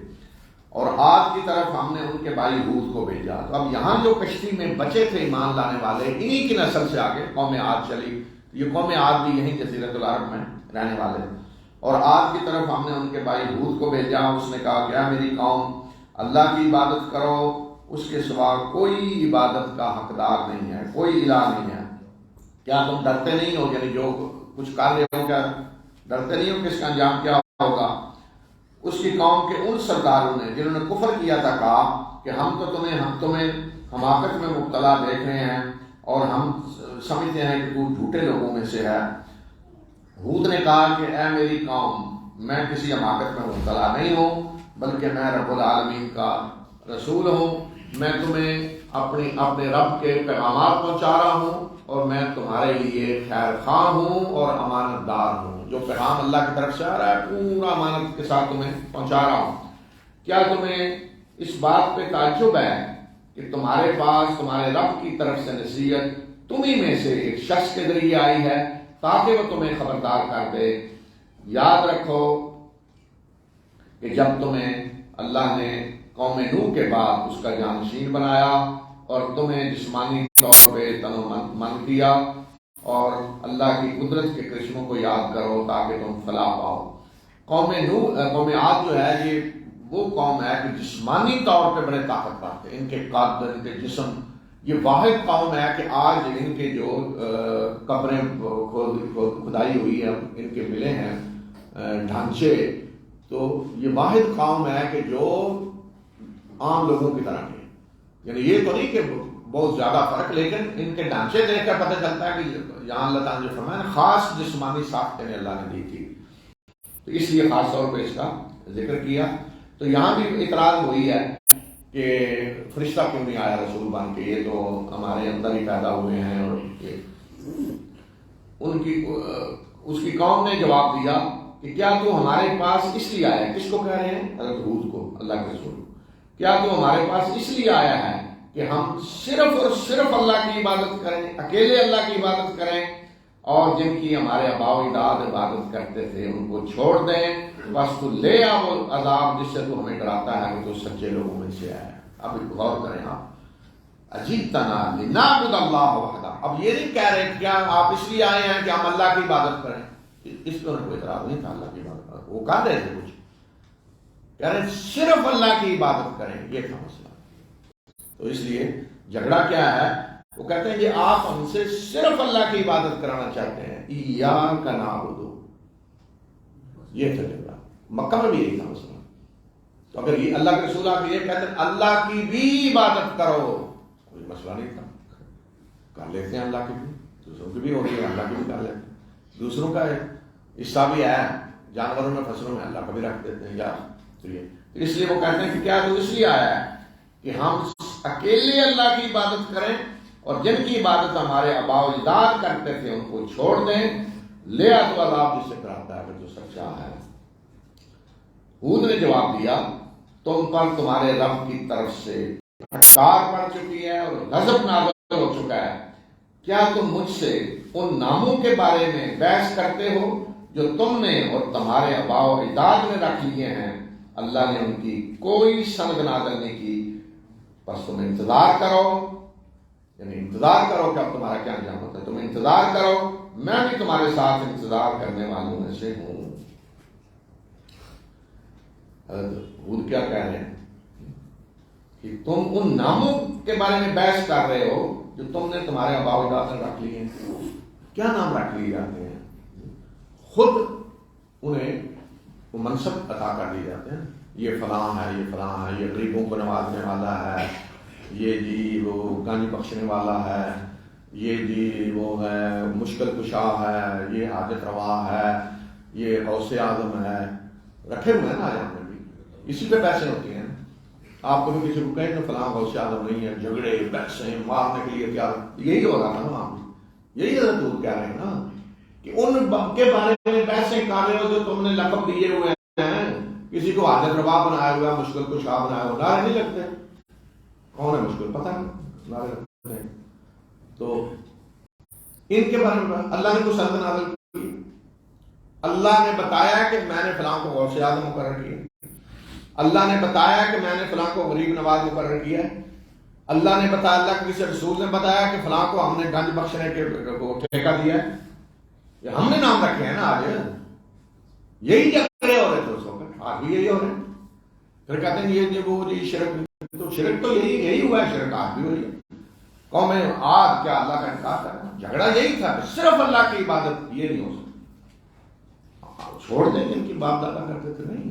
اور عاد کی طرف ہم نے ان کے بھائی ہود کو بھیجا۔ تو اب یہاں جو کشتی میں بچے تھے ایمان لانے والے، انہی کی نسل سے آگے قوم عاد چلی۔ یہ قوم عاد بھی یہیں جزیرۃ العرب میں رہنے والے تھے۔ اور عاد کی طرف ہم نے ان کے بھائی ہود کو بھیجا، اس نے کہا کہ اے میری قوم، اللہ کی عبادت کرو، اس کے سوا کوئی عبادت کا حقدار نہیں ہے، کوئی الہ نہیں ہے۔ کیا تم ڈرتے نہیں ہو، یعنی جو کچھ کر رہے ہو، کیا ڈرتے نہیں ہو کہ اس کا انجام کیا ہوگا؟ اس کی قوم کے ان سرداروں نے جنہوں نے کفر کیا تھا کہا کہ ہم تمہیں حماقت میں مبتلا دیکھ رہے ہیں، اور ہم سمجھتے ہیں کہ تو جھوٹے لوگوں میں سے ہے۔ ہود نے کہا کہ اے میری قوم، میں کسی حماقت میں مبتلا نہیں ہوں، بلکہ میں رب العالمین کا رسول ہوں۔ میں تمہیں اپنے رب کے پیغامات پہنچا رہا ہوں، اور میں تمہارے لیے خیر خواہ ہوں اور امانت دار ہوں۔ جو پیغام اللہ کی طرف سے آ رہا ہے پورا امانت کے ساتھ تمہیں پہنچا رہا ہوں۔ کیا تمہیں اس بات پہ تعجب ہے کہ تمہارے پاس تمہارے رب کی طرف سے نصیحت تمہیں میں سے ایک شخص کے ذریعے آئی ہے، تاکہ وہ تمہیں خبردار کر دے؟ یاد رکھو کہ جب تمہیں اللہ نے قوم نوح کے بعد اس کا جانشین بنایا، اور تمہیں جسمانی طور پہ تن و من کیا، اور اللہ کی قدرت کے کرشموں کو یاد کرو تاکہ تم فلاح پاؤ۔ قوم عاد جو ہے، یہ وہ قوم ہے کہ جسمانی طور پہ بڑے طاقتور تھے، ان کے قد، ان کے جسم یہ واحد قوم ہے کہ آج ان کے جو قبریں کھدائی ہوئی ہیں، ان کے ملے ہیں ڈھانچے، تو یہ واحد قوم ہے کہ جو عام لوگوں کی طرح نہیں ہے. یعنی یہ تو نہیں کہ بہت زیادہ فرق، لیکن ان کے ڈھانچے دیکھ کر پتہ چلتا ہے کہ یہاں اللہ تعالیٰ نے فرمایا خاص جسمانی ساخت نے اللہ نے دی تھی، تو اس لیے خاص طور پہ اس کا ذکر کیا. تو یہاں بھی اعتراض ہوئی ہے کہ فرشتہ کیوں نہیں آیا رسول بن کے، یہ تو ہمارے اندر ہی پیدا ہوئے ہیں. اور اس کی قوم نے جواب دیا کہ کیا تو ہمارے پاس اس لیے آیا ہے، کس کو کہہ رہے ہیں؟ حضرت ہود کو، اللہ کے رسول. کیا تو ہمارے پاس اس لیے آیا ہے کہ ہم صرف اور صرف اللہ کی عبادت کریں، اکیلے اللہ کی عبادت کریں، اور جن کی ہمارے آباء و اجداد عبادت کرتے تھے ان کو چھوڑ دیں، بس تو لے آؤ عذاب جس سے تو ہمیں ڈراتا ہے کہ تو سچے لوگوں میں سے آیا ہے. اب غور کریں آپ، اجیبتنا لنعبد اللہ وحدہ. اب یہ نہیں کہہ رہے کہ کیا آپ اس لیے آئے ہیں کہ ہم اللہ کی عبادت کریں، اس پر کوئی اعتراض نہیں تھا. اللہ کی عبادت کریں وہ کہہ رہے تھے، کچھ کہہ رہے صرف اللہ کی عبادت کریں، یہ تھا مسئلہ. تو اس لیے جھگڑا کیا ہے؟ وہ کہتے ہیں کہ آپ ہم سے صرف اللہ کی عبادت کرانا چاہتے ہیں، ایاک نعبد. یہ تھا جھگڑا. مکہ میں بھی یہی تھا مسئلہ. تو اگر یہ اللہ کے رسول آپ یہ کہتے ہیں اللہ کی بھی عبادت کرو، کوئی مسئلہ نہیں تھا. کر لیتے ہیں اللہ کی بھی، دوسروں کی بھی ہوتی ہے، اللہ کی بھی کر لیتے ہیں. دوسروں کا حصہ بھی ہے، جانوروں میں فصلوں میں اللہ کا بھی رکھ دیتے ہیں یا. تو اس لیے وہ کہتے ہیں کہ کیا تو اس لیے آیا ہے کہ ہم اکیلے اللہ کی عبادت کریں، اور جن کی عبادت ہمارے آباء و اجداد کرتے تھے ان کو چھوڑ دیں، لے آ تو عذاب جس سے کراتا ہے کہ جو سچا ہے. ہود نے جواب دیا تم پر تمہارے رب کی طرف سے پھٹکار پڑ چکی ہے اور غضب نازل ہو چکا ہے. کیا تم مجھ سے ان ناموں کے بارے میں بحث کرتے ہو جو تم نے اور تمہارے آباء و اجداد نے رکھ لیے ہیں؟ اللہ نے ان کی کوئی سند نازل نہیں کی، بس تم انتظار کرو. یعنی انتظار کرو کہ اب تمہارا کیا انجام ہوتا ہے. تم انتظار کرو، میں بھی تمہارے ساتھ انتظار کرنے والوں میں سے ہوں. حود کیا کہہ رہے ہیں کہ تم ان ناموں کے بارے میں بحث کر رہے ہو جو تم نے تمہارے آباء و اجداد نے رکھ لیے ہیں. کیا نام رکھ لیے جاتے ہیں؟ خود انہیں وہ منصب عطا کر دیے جاتے ہیں. یہ فلاں ہے، یہ فلاں ہے، یہ غریبوں کو نوازنے والا ہے، یہ جی وہ گنج بخشنے والا ہے، یہ جی وہ ہے مشکل کشا ہے، یہ حاجت روا ہے، یہ غوث اعظم ہے. رکھے ہوئے ہیں نا آج ہم نے بھی، اسی پہ پیسے ہوتے ہیں. آپ کو بھی کسی کو کہیں کہ فلاں غوث اعظم نہیں ہے، جھگڑے پیسے مارنے کے لیے تیار. یہی ہو رہا تھا نا وہاں بھی، یہی حضرت حود کہہ رہے ہیں نا کہ ان کے بارے میں پیسے کر رہے ہو جو تم نے لقب دیے ہوئے ہیں. کسی کو حاجت روا بنایا ہوا، مشکل کشا بنایا ہوا، نعرے نہیں لگتے. کون ہے مشکل پتہ نہیں، نعرے لگتے ہیں. تو ان کے بارے میں اللہ نے کچھ سند نازل کی. اللہ نے بتایا کہ میں نے فلاں کو غوث اعظم مقرر کیا. اللہ نے بتایا کہ میں نے فلاں کو غریب نواز مقرر کیا. اللہ نے بتایا، اللہ کے کسی رسول نے بتایا کہ فلاں کو ہم نے گنج بخشنے کے ٹھیکہ دیا ہے. یہ ہم نے نام رکھے ہیں نا. آج یہی جھگڑے ہو رہے تھے اس وقت، آج بھی یہی ہو رہے ہیں. پھر کہتے ہیں یہ وہ جی شرک، تو شرک تو یہی ہوا ہے، شرک آج بھی ہو رہی ہے. قوم آج کیا اللہ کا انکار کرنا؟ جھگڑا یہی تھا کہ صرف اللہ کی عبادت یہ نہیں ہو سکتی. چھوڑ دیں جن کی باپ دادا کرتے تھے نہیں.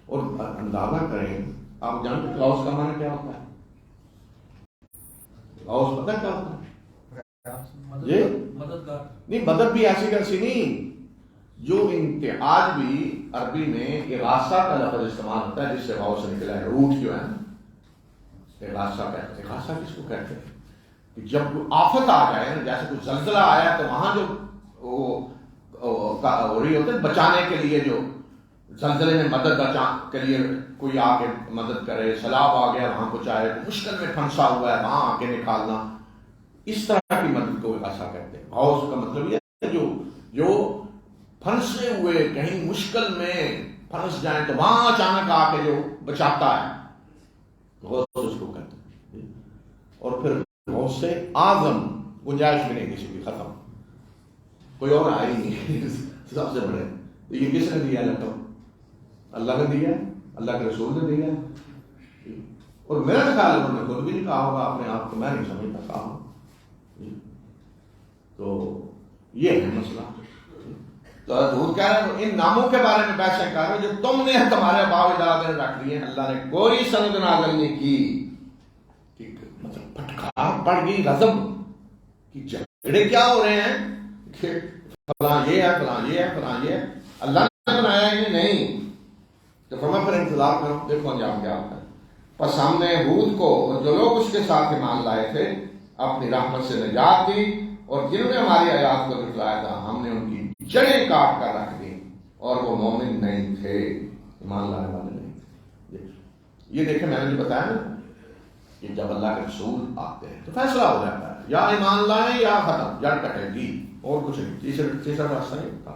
اور اندازہ کریں، آپ جانتے ہیں غوث کا معنی کیا ہوتا ہے؟ غوث پتہ کیا ہوتا ہے؟ مددگار نہیں، مدد بھی ایسی کیسی نہیں. جو آج بھی عربی میں اغاثہ کا لفظ استعمال ہوتا ہے جس سے غوث سے نکلا ہے، روٹ جو ہے نا، اغاثہ کہتے ہیں. اغاثہ کس کو کہتے ہیں؟ کہ جب کوئی آفت آ جائے نا، جیسے کوئی زلزلہ آیا تو وہاں جو ہو رہی ہوتے ہیں بچانے کے لیے، جو زلزلے میں مدد کے لیے کوئی آ کے مدد کرے، سیلاب آ گیا وہاں کو چاہے، مشکل میں پھنسا ہوا ہے وہاں آ کے نکالنا، اس طرح کی مدد کو اغاثہ کہتے ہیں. غوث کا مطلب یہ ہے جو پھنسے ہوئے کہیں مشکل میں پھنس جائیں تو وہاں اچانک آ کے جو بچاتا ہے، غوث اس کو کہتے ہیں. اور پھر غوث سے اعظم، گنجائش بھی نہیں کسی کی، ختم، کوئی اور آئی نہیں، سب سے بڑے. تو یہ کس نے دیا لقب؟ اللہ نے دیا، اللہ کے رسول نے دیا. اور میرا خیال ہے انہوں نے خود بھی نہیں کہا ہوگا اپنے آپ کو، میں نہیں سمجھتا کہا ہوں. تو یہ ہے مسئلہ. تو حضور کہہ رہے ہیں ان ناموں کے بارے میں بحثیں کر رہے جو تم نے تمہارے باپ اجداد نے رکھ لیے. اللہ نے کوئی سند نازل نہیں کی. مطلب پھٹکار پڑ گئی، غضب کہ جھگڑے کیا ہو رہے ہیں کہ فلاں یہ ہے، فلاں یہ ہے، فلاں یہ ہے. اللہ نے بنایا انہیں نہیں. تو فرمایا پھر انتظار کرو، دیکھو انجام کیا ہوتا ہے. پس ہم نے ہود کو اور جو لوگ اس کے ساتھ ایمان لائے تھے اپنی رحمت سے نجات دی، اور جنہوں نے ہماری آیات کو جھٹلایا تھا ہم نے ان کی جڑیں کاٹ کر رکھ دی، اور وہ مومن نہیں تھے، ایمان لانے والے نہیں تھے. یہ دیکھیں میں نے جو بتایا نا کہ جب اللہ کے رسول آتے ہیں تو فیصلہ ہو جاتا ہے، یا ایمان لائیں یا ختم، جڑ کٹے گی اور کچھ نہیں، تیسرا راستہ نہیں ہوتا.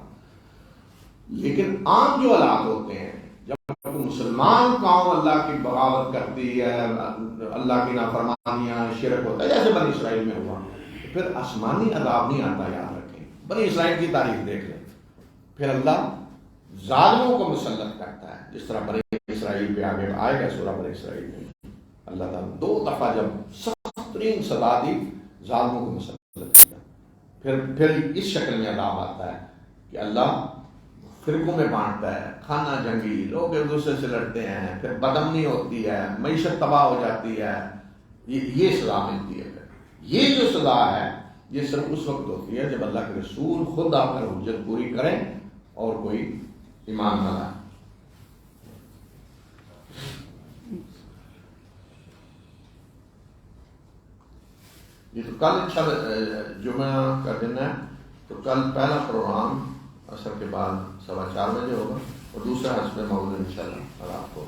لیکن عام جو حالات ہوتے ہیں جب مسلمان قوم اللہ کی بغاوت کرتی ہے، اللہ کی نافرمانیاں، شرک ہوتا ہے جیسے بنی اسرائیل میں ہوا، پھر آسمانی عذاب نہیں آتا. یاد رکھیں بنی اسرائیل کی تاریخ دیکھ لیں. پھر اللہ ظالموں کو مسلط کرتا ہے، جس طرح بنی اسرائیل پہ آگے آئے گا سورہ بنی اسرائیل میں. اللہ تعالیٰ 2 دفعہ جب سخت ترین سزا دی ظالموں کو مسلط کیا. پھر اس شکل میں عذاب آتا ہے کہ اللہ فرقوں میں بانٹتا ہے، خانہ جنگی، لوگ ایک دوسرے سے لڑتے ہیں، پھر بدامنی ہوتی ہے، معیشت تباہ ہو جاتی ہے. یہ سزا ملتی ہے. پھر یہ جو سزا ہے یہ صرف اس وقت ہوتی ہے جب اللہ کے رسول خود آ کر حجت پوری کریں اور کوئی ایمان نہ لائے. یہ تو کل انشاءاللہ جمعہ کا دن ہے، تو کل پہلا پروگرام عصر کے بعد 4:15 بجے ہوگا، اور دوسرا حسب موعود انشاءاللہ رات کو.